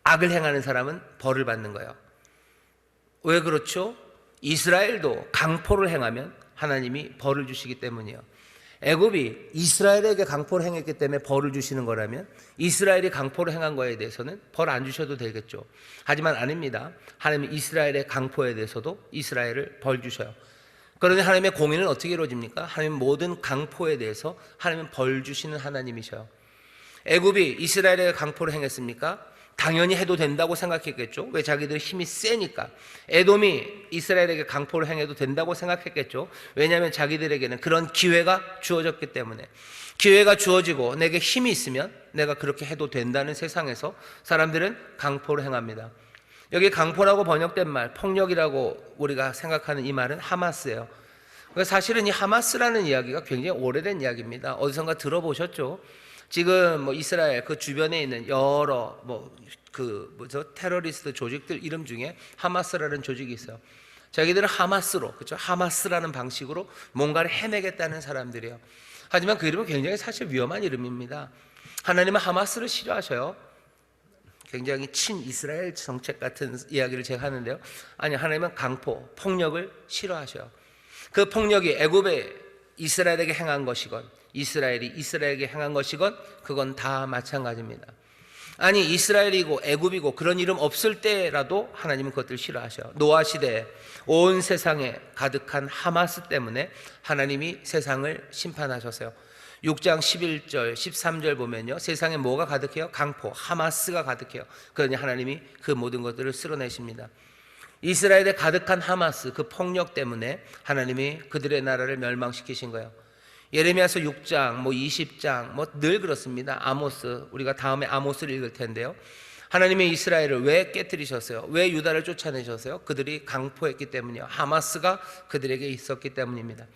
악을 행하는 사람은 벌을 받는 거예요. 왜 그렇죠? 이스라엘도 강포를 행하면 하나님이 벌을 주시기 때문이에요. 애굽이 이스라엘에게 강포를 행했기 때문에 벌을 주시는 거라면 이스라엘이 강포를 행한 거에 대해서는 벌 안 주셔도 되겠죠. 하지만 아닙니다. 하나님이 이스라엘의 강포에 대해서도 이스라엘을 벌 주셔요. 그런데 하나님의 공의는 어떻게 이루어집니까? 하나님 모든 강포에 대해서 하나님은 벌 주시는 하나님이셔요. 애굽이 이스라엘에게 강포를 행했습니까? 당연히 해도 된다고 생각했겠죠. 왜? 자기들 힘이 세니까. 에돔이 이스라엘에게 강포를 행해도 된다고 생각했겠죠. 왜냐하면 자기들에게는 그런 기회가 주어졌기 때문에. 기회가 주어지고 내게 힘이 있으면 내가 그렇게 해도 된다는 세상에서 사람들은 강포를 행합니다. 여기 강포라고 번역된 말, 폭력이라고 우리가 생각하는 이 말은 하마스예요. 사실은 이 하마스라는 이야기가 굉장히 오래된 이야기입니다. 어디선가 들어보셨죠? 지금 이스라엘 그 주변에 있는 여러 테러리스트 조직들 이름 중에 하마스라는 조직이 있어요. 자기들은 하마스로, 그렇죠? 하마스라는 방식으로 뭔가를 해내겠다는 사람들이에요. 하지만 그 이름은 굉장히 사실 위험한 이름입니다. 하나님은 하마스를 싫어하셔요. 굉장히 친이스라엘 정책 같은 이야기를 제가 하는데요. 아니, 하나님은 강포, 폭력을 싫어하셔요. 그 폭력이 애굽에 이스라엘에게 행한 것이건 이스라엘이 이스라엘에게 행한 것이건 그건 다 마찬가지입니다. 아니, 이스라엘이고 애굽이고 그런 이름 없을 때라도 하나님은 그것들 싫어하셔요. 노아 시대에 온 세상에 가득한 하마스 때문에 하나님이 세상을 심판하셨어요. 6장 11절 13절 보면요, 세상에 뭐가 가득해요? 강포, 하마스가 가득해요. 그러니 하나님이 그 모든 것들을 쓸어내십니다. 이스라엘에 가득한 하마스, 그 폭력 때문에 하나님이 그들의 나라를 멸망시키신 거예요. 예레미야서 6장, 20장, 늘 그렇습니다. 아모스, 우리가 다음에 아모스를 읽을 텐데요. 하나님이 이스라엘을 왜 깨뜨리셨어요? 왜 유다를 쫓아내셨어요? 그들이 강포했기 때문이요. 하마스가 그들에게 있었기 때문입니다.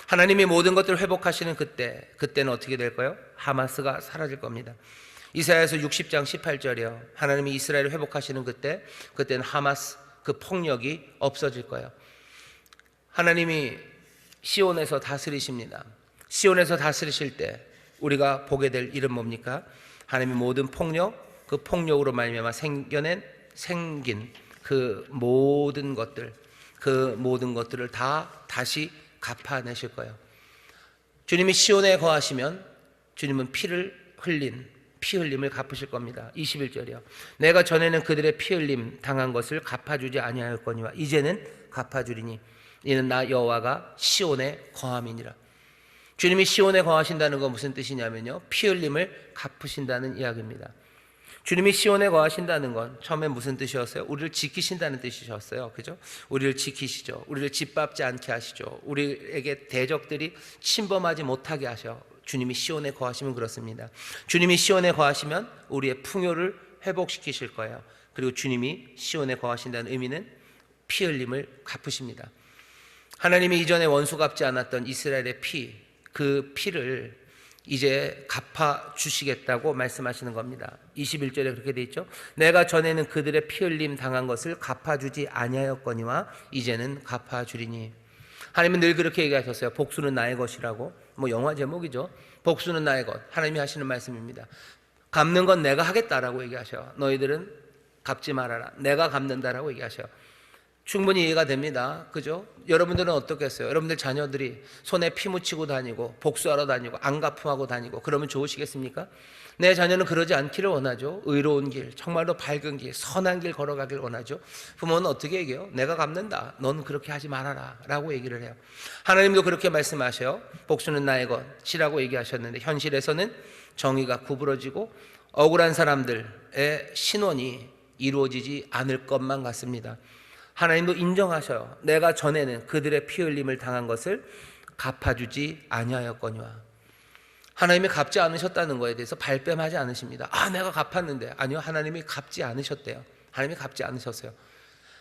하나님이 모든 것들을 회복하시는 그때는 어떻게 될까요? 하마스가 사라질 겁니다. 이사야서 60장 18절이요. 하나님이 이스라엘을 회복하시는 그때는 하마스, 그 폭력이 없어질 거예요. 하나님이 시온에서 다스리십니다. 시온에서 다스리실 때 우리가 보게 될 일은 뭡니까? 하나님의 모든 폭력, 그 폭력으로 말미암아 생긴 그 모든 것들을 다 다시 갚아내실 거예요. 주님이 시온에 거하시면 주님은 피 흘림을 갚으실 겁니다. 21절이요. 내가 전에는 그들의 피 흘림 당한 것을 갚아주지 아니하였거니와 이제는 갚아주리니 이는 나 여호와가 시온에 거함이니라. 주님이 시온에 거하신다는 건 무슨 뜻이냐면요, 피 흘림을 갚으신다는 이야기입니다. 주님이 시온에 거하신다는 건 처음에 무슨 뜻이었어요? 우리를 지키신다는 뜻이셨어요. 그죠? 우리를 지키시죠. 우리를 짓밟지 않게 하시죠. 우리에게 대적들이 침범하지 못하게 하셔. 주님이 시온에 거하시면 그렇습니다. 주님이 시온에 거하시면 우리의 풍요를 회복시키실 거예요. 그리고 주님이 시온에 거하신다는 의미는 피 흘림을 갚으십니다. 하나님이 이전에 원수 갚지 않았던 이스라엘의 피, 그 피를 이제 갚아 주시겠다고 말씀하시는 겁니다. 21절에 그렇게 돼 있죠. 내가 전에는 그들의 피 흘림 당한 것을 갚아주지 아니하였거니와 이제는 갚아주리니. 하나님은 늘 그렇게 얘기하셨어요. 복수는 나의 것이라고. 뭐 영화 제목이죠. 복수는 나의 것. 하나님이 하시는 말씀입니다. 갚는 건 내가 하겠다라고 얘기하셔요. 너희들은 갚지 말아라. 내가 갚는다라고 얘기하셔요. 충분히 이해가 됩니다. 그죠? 여러분들은 어떻겠어요? 여러분들 자녀들이 손에 피 묻히고 다니고 복수하러 다니고 안갚음하고 다니고 그러면 좋으시겠습니까? 내 자녀는 그러지 않기를 원하죠. 의로운 길, 정말로 밝은 길, 선한 길 걸어가길 원하죠. 부모는 어떻게 얘기해요? 내가 갚는다. 넌 그렇게 하지 말아라 라고 얘기를 해요. 하나님도 그렇게 말씀하셔요. 복수는 나의 것이라고 얘기하셨는데 현실에서는 정의가 구부러지고 억울한 사람들의 신원이 이루어지지 않을 것만 같습니다. 하나님도 인정하셔요. 내가 전에는 그들의 피 흘림을 당한 것을 갚아주지 아니하였거니와. 하나님이 갚지 않으셨다는 것에 대해서 발뺌하지 않으십니다. 내가 갚았는데. 아니요, 하나님이 갚지 않으셨대요. 하나님이 갚지 않으셨어요.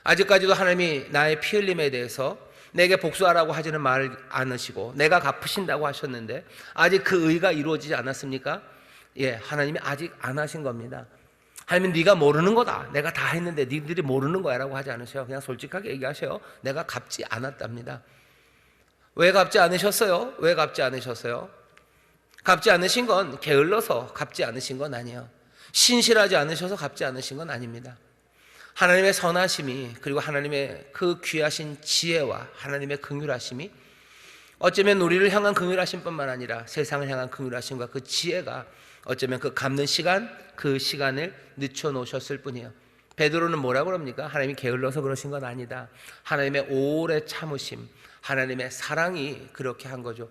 아직까지도 하나님이 나의 피 흘림에 대해서 내게 복수하라고 하지는 말 않으시고 내가 갚으신다고 하셨는데 아직 그 의가 이루어지지 않았습니까? 예, 하나님이 아직 안 하신 겁니다. 하나님은 네가 모르는 거다. 내가 다 했는데 니들이 모르는 거야 라고 하지 않으셔요. 그냥 솔직하게 얘기하셔요. 내가 갚지 않았답니다. 왜 갚지 않으셨어요? 왜 갚지 않으셨어요? 갚지 않으신 건 게을러서 갚지 않으신 건 아니에요. 신실하지 않으셔서 갚지 않으신 건 아닙니다. 하나님의 선하심이 그리고 하나님의 그 귀하신 지혜와 하나님의 긍휼하심이 어쩌면 우리를 향한 긍휼하심뿐만 아니라 세상을 향한 긍휼하심과 그 지혜가 어쩌면 그 갚는 시간, 그 시간을 늦춰놓으셨을 뿐이에요. 베드로는 뭐라고 그럽니까? 하나님이 게을러서 그러신 건 아니다. 하나님의 오래 참으심, 하나님의 사랑이 그렇게 한 거죠.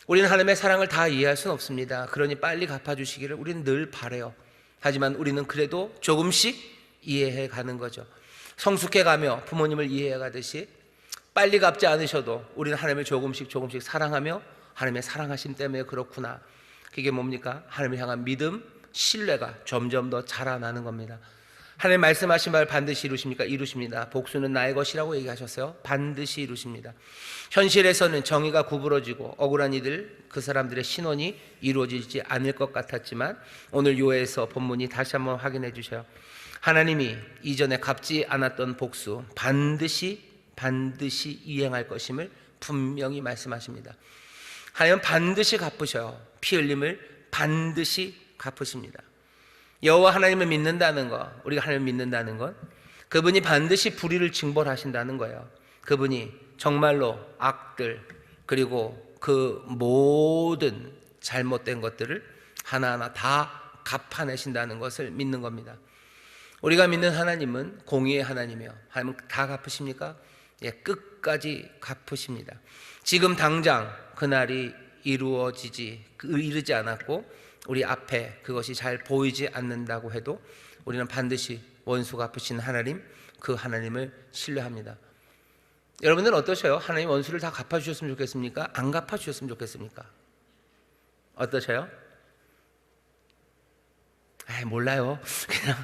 우리는 하나님의 사랑을 다 이해할 수는 없습니다. 그러니 빨리 갚아주시기를 우리는 늘 바라요. 하지만 우리는 그래도 조금씩 이해해 가는 거죠. 성숙해 가며 부모님을 이해해 가듯이 빨리 갚지 않으셔도 우리는 하나님을 조금씩 사랑하며 하나님의 사랑하심 때문에 그렇구나. 그게 뭡니까? 하나님을 향한 믿음, 신뢰가 점점 더 자라나는 겁니다. 하나님 말씀하신 바를 반드시 이루십니까? 이루십니다. 복수는 나의 것이라고 얘기하셨어요. 반드시 이루십니다. 현실에서는 정의가 구부러지고 억울한 이들, 그 사람들의 신원이 이루어지지 않을 것 같았지만 오늘 요에서 본문이 다시 한번 확인해 주셔요. 하나님이 이전에 갚지 않았던 복수 반드시 이행할 것임을 분명히 말씀하십니다. 하나님은 반드시 갚으셔요. 피 흘림을 반드시 갚으십니다. 여호와 하나님을 믿는다는 것, 우리가 하나님을 믿는다는 것, 그분이 반드시 불의를 징벌하신다는 거예요. 그분이 정말로 악들 그리고 그 모든 잘못된 것들을 하나하나 다 갚아내신다는 것을 믿는 겁니다. 우리가 믿는 하나님은 공의의 하나님이에요. 하나님은 다 갚으십니까? 예, 끝까지 갚으십니다. 지금 당장 그날이 이르지 않았고 우리 앞에 그것이 잘 보이지 않는다고 해도 우리는 반드시 원수 갚으신 하나님, 그 하나님을 신뢰합니다. 여러분들은 어떠셔요? 하나님 원수를 다 갚아주셨으면 좋겠습니까? 안 갚아주셨으면 좋겠습니까? 어떠셔요? 몰라요. 그냥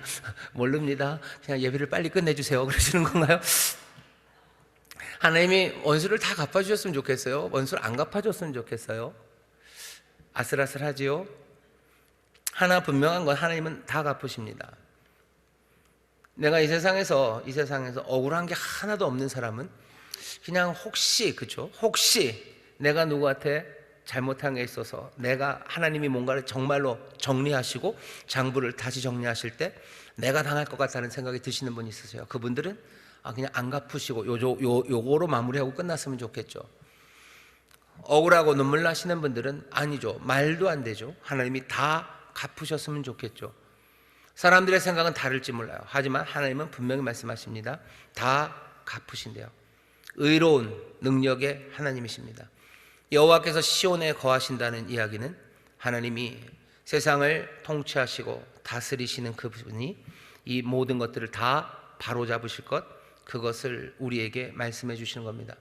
모릅니다. 그냥 예배를 빨리 끝내주세요. 그러시는 건가요? 하나님이 원수를 다 갚아주셨으면 좋겠어요? 원수를 안 갚아줬으면 좋겠어요? 아슬아슬하지요? 하나 분명한 건 하나님은 다 갚으십니다. 내가 이 세상에서 억울한 게 하나도 없는 사람은 그냥 혹시 내가 누구한테 잘못한 게 있어서 내가 하나님이 뭔가를 정말로 정리하시고 장부를 다시 정리하실 때 내가 당할 것 같다는 생각이 드시는 분이 있으세요. 그분들은 그냥 안 갚으시고 요거로 마무리하고 끝났으면 좋겠죠. 억울하고 눈물 나시는 분들은 아니죠. 말도 안 되죠. 하나님이 다 갚으셨으면 좋겠죠. 사람들의 생각은 다를지 몰라요. 하지만 하나님은 분명히 말씀하십니다. 다 갚으신대요. 의로운 능력의 하나님이십니다. 여호와께서 시온에 거하신다는 이야기는 하나님이 세상을 통치하시고 다스리시는 그분이 이 모든 것들을 다 바로잡으실 것, 그것을 우리에게 말씀해 주시는 겁니다.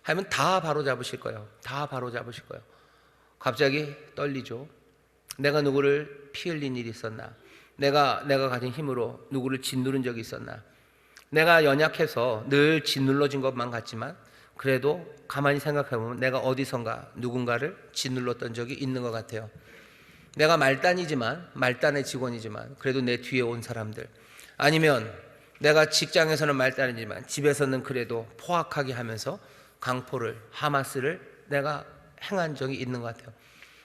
하면 다 바로잡으실 거예요. 다 바로잡으실 거예요. 갑자기 떨리죠. 내가 누구를 피 흘린 일이 있었나? 내가 가진 힘으로 누구를 짓누른 적이 있었나? 내가 연약해서 늘 짓눌러진 것만 같지만 그래도 가만히 생각해보면 내가 어디선가 누군가를 짓눌렀던 적이 있는 것 같아요. 내가 말단의 직원이지만 그래도 내 뒤에 온 사람들, 아니면 내가 직장에서는 말단이지만 집에서는 그래도 포악하게 하면서 강포를, 하마스를 내가 행한 적이 있는 것 같아요.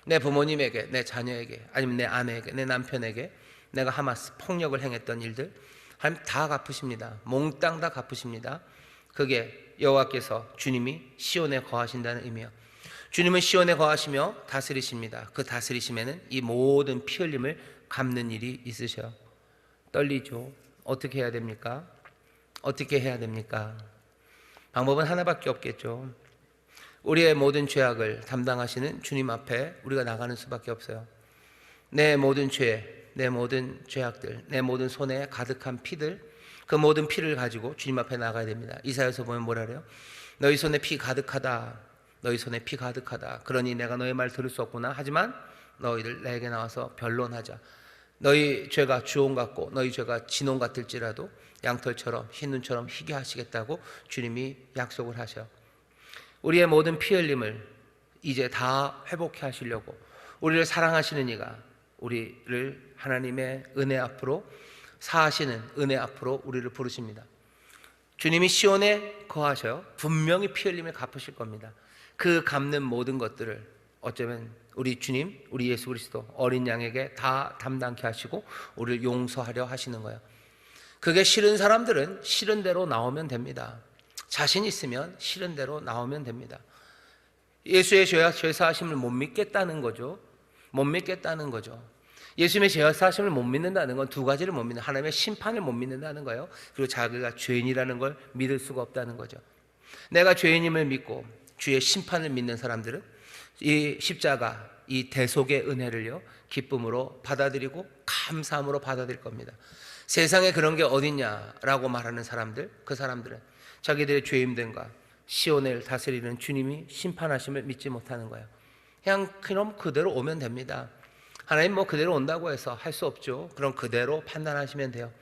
내 부모님에게, 내 자녀에게, 아니면 내 아내에게, 내 남편에게 내가 하마스, 폭력을 행했던 일들 하나님 다 갚으십니다. 몽땅 다 갚으십니다. 그게 여호와께서, 주님이 시온에 거하신다는 의미요. 주님은 시온에 거하시며 다스리십니다. 그 다스리심에는 이 모든 피 흘림을 갚는 일이 있으셔요. 떨리죠. 어떻게 해야 됩니까? 어떻게 해야 됩니까? 방법은 하나밖에 없겠죠. 우리의 모든 죄악을 담당하시는 주님 앞에 우리가 나가는 수밖에 없어요. 내 모든 죄, 내 모든 죄악들, 내 모든 손에 가득한 피들, 그 모든 피를 가지고 주님 앞에 나가야 됩니다. 이사야서 보면 뭐라 그래요? 너희 손에 피 가득하다. 너희 손에 피 가득하다. 그러니 내가 너희 말 들을 수 없구나. 하지만 너희들 내게 나와서 변론하자. 너희 죄가 주홍 같고 너희 죄가 진홍 같을지라도 양털처럼 흰 눈처럼 희게 하시겠다고 주님이 약속을 하셔. 우리의 모든 피 흘림을 이제 다 회복해 하시려고, 우리를 사랑하시는 이가 우리를 하나님의 은혜 앞으로, 사하시는 은혜 앞으로 우리를 부르십니다. 주님이 시온에 거하셔요. 분명히 피 흘림을 갚으실 겁니다. 그 갚는 모든 것들을 어쩌면 우리 주님, 우리 예수 그리스도 어린 양에게 다 담당케 하시고 우리를 용서하려 하시는 거예요. 그게 싫은 사람들은 싫은 대로 나오면 됩니다. 자신 있으면 싫은 대로 나오면 됩니다. 예수의 죄사하심을 못 믿겠다는 거죠. 못 믿겠다는 거죠. 예수님의 죄사하심을 못 믿는다는 건 두 가지를 못 믿는, 하나님의 심판을 못 믿는다는 거예요. 그리고 자기가 죄인이라는 걸 믿을 수가 없다는 거죠. 내가 죄인임을 믿고 주의 심판을 믿는 사람들은 이 십자가, 이 대속의 은혜를요 기쁨으로 받아들이고 감사함으로 받아들일 겁니다. 세상에 그런 게 어딨냐라고 말하는 사람들, 그 사람들은 자기들의 죄임됨과 시온을 다스리는 주님이 심판하심을 믿지 못하는 거예요. 그럼 그대로 오면 됩니다. 하나님 그대로 온다고 해서 할 수 없죠. 그럼 그대로 판단하시면 돼요.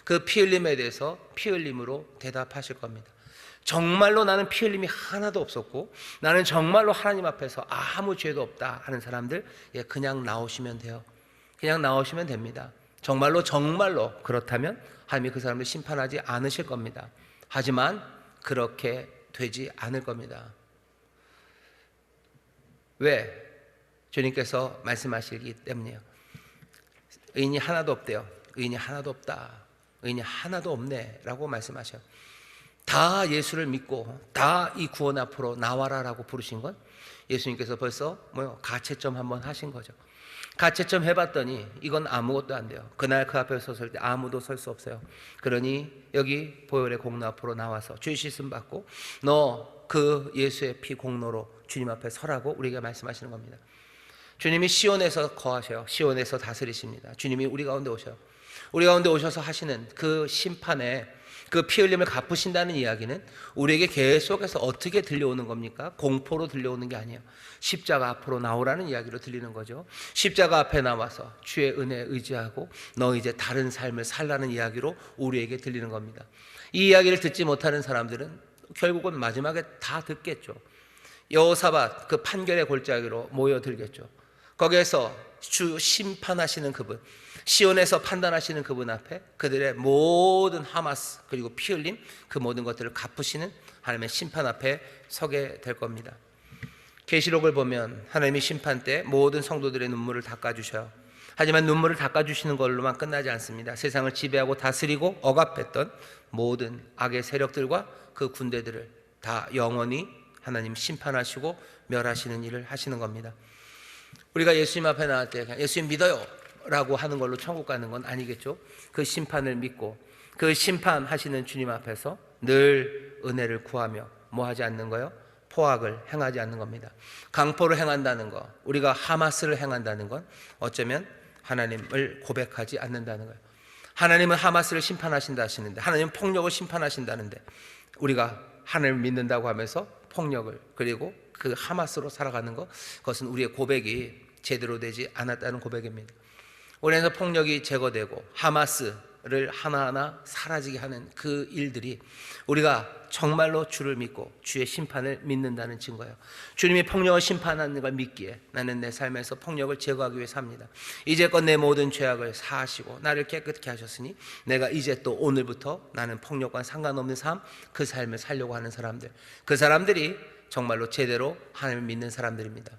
그 피 흘림에 대해서 피 흘림으로 대답하실 겁니다. 정말로 나는 피 흘림이 하나도 없었고 나는 정말로 하나님 앞에서 아무 죄도 없다 하는 사람들, 그냥 나오시면 돼요. 그냥 나오시면 됩니다. 정말로 그렇다면 하나님이 그 사람을 심판하지 않으실 겁니다. 하지만 그렇게 되지 않을 겁니다. 왜? 주님께서 말씀하시기 때문이에요. 의인이 하나도 없대요. 의인이 하나도 없다. 의인이 하나도 없네 라고 말씀하셔요. 다 예수를 믿고 다 이 구원 앞으로 나와라라고 부르신 건 예수님께서 벌써 가채점 한번 하신 거죠. 가채점 해봤더니 이건 아무것도 안 돼요. 그날 그 앞에 섰을 때 아무도 설 수 없어요. 그러니 여기 보혈의 공로 앞으로 나와서 죄 씻음 받고 너 그 예수의 피 공로로 주님 앞에 서라고 우리에게 말씀하시는 겁니다. 주님이 시온에서 거하셔요. 시온에서 다스리십니다. 주님이 우리 가운데 오셔요. 우리 가운데 오셔서 하시는 그 심판에 그 피 흘림을 갚으신다는 이야기는 우리에게 계속해서 어떻게 들려오는 겁니까? 공포로 들려오는 게 아니에요. 십자가 앞으로 나오라는 이야기로 들리는 거죠. 십자가 앞에 나와서 주의 은혜에 의지하고 너 이제 다른 삶을 살라는 이야기로 우리에게 들리는 겁니다. 이 이야기를 듣지 못하는 사람들은 결국은 마지막에 다 듣겠죠. 여호사밧 그 판결의 골짜기로 모여들겠죠. 거기에서 주 심판하시는 그분, 시온에서 판단하시는 그분 앞에 그들의 모든 하마스 그리고 피 흘림, 그 모든 것들을 갚으시는 하나님의 심판 앞에 서게 될 겁니다. 계시록을 보면 하나님이 심판 때 모든 성도들의 눈물을 닦아주셔요. 하지만 눈물을 닦아주시는 걸로만 끝나지 않습니다. 세상을 지배하고 다스리고 억압했던 모든 악의 세력들과 그 군대들을 다 영원히 하나님 심판하시고 멸하시는 일을 하시는 겁니다. 우리가 예수님 앞에 나갈 때 그냥 예수님 믿어요 라고 하는 걸로 천국 가는 건 아니겠죠. 그 심판을 믿고 그 심판하시는 주님 앞에서 늘 은혜를 구하며 뭐 하지 않는 거요? 포악을 행하지 않는 겁니다. 강포를 행한다는 거, 우리가 하마스를 행한다는 건 어쩌면 하나님을 고백하지 않는다는 거예요. 하나님은 하마스를 심판하신다 하시는데, 하나님은 폭력을 심판하신다는데 우리가 하나님을 믿는다고 하면서 폭력을, 그리고 그 하마스로 살아가는 것, 그것은 우리의 고백이 제대로 되지 않았다는 고백입니다. 우리 안에서 폭력이 제거되고 하마스, 하나하나 사라지게 하는 그 일들이 우리가 정말로 주를 믿고 주의 심판을 믿는다는 증거예요. 주님이 폭력을 심판하는 걸 믿기에 나는 내 삶에서 폭력을 제거하기 위해 삽니다. 이제껏 내 모든 죄악을 사하시고 나를 깨끗게 하셨으니 내가 이제 또 오늘부터 나는 폭력과 상관없는 삶, 그 삶을 살려고 하는 사람들, 그 사람들이 정말로 제대로 하나님을 믿는 사람들입니다.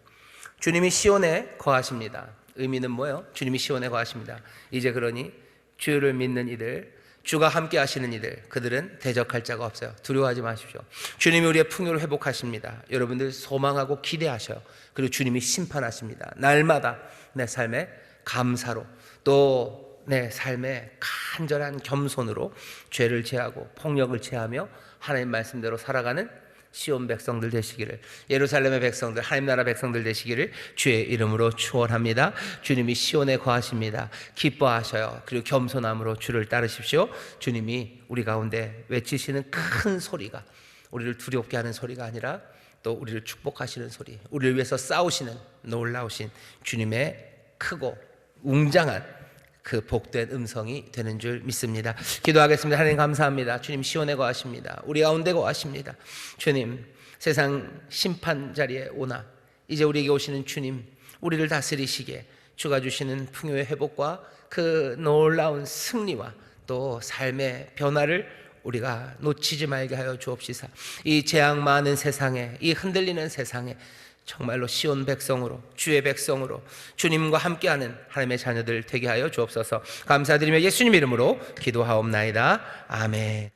주님이 시온에 거하십니다. 의미는 뭐예요? 주님이 시온에 거하십니다. 이제 그러니 주를 믿는 이들, 주가 함께 하시는 이들, 그들은 대적할 자가 없어요. 두려워하지 마십시오. 주님이 우리의 풍요를 회복하십니다. 여러분들 소망하고 기대하셔요. 그리고 주님이 심판하십니다. 날마다 내 삶에 감사로, 또 내 삶에 간절한 겸손으로 죄를 제하고 폭력을 제하며 하나님 말씀대로 살아가는 시온 백성들 되시기를, 예루살렘의 백성들, 하나님 나라 백성들 되시기를 주의 이름으로 축원합니다. 주님이 시온에 거하십니다. 기뻐하셔요. 그리고 겸손함으로 주를 따르십시오. 주님이 우리 가운데 외치시는 큰 소리가 우리를 두렵게 하는 소리가 아니라 또 우리를 축복하시는 소리, 우리를 위해서 싸우시는 놀라우신 주님의 크고 웅장한 그 복된 음성이 되는 줄 믿습니다. 기도하겠습니다. 하나님 감사합니다. 주님 시온에 거하십니다. 우리 가운데 거하십니다. 주님, 세상 심판 자리에 오나 이제 우리에게 오시는 주님, 우리를 다스리시게 주가 주시는 풍요의 회복과 그 놀라운 승리와 또 삶의 변화를 우리가 놓치지 말게 하여 주옵시사. 이 재앙 많은 세상에, 이 흔들리는 세상에 정말로 시온 백성으로, 주의 백성으로 주님과 함께하는 하나님의 자녀들 되게 하여 주옵소서. 감사드리며 예수님 이름으로 기도하옵나이다. 아멘.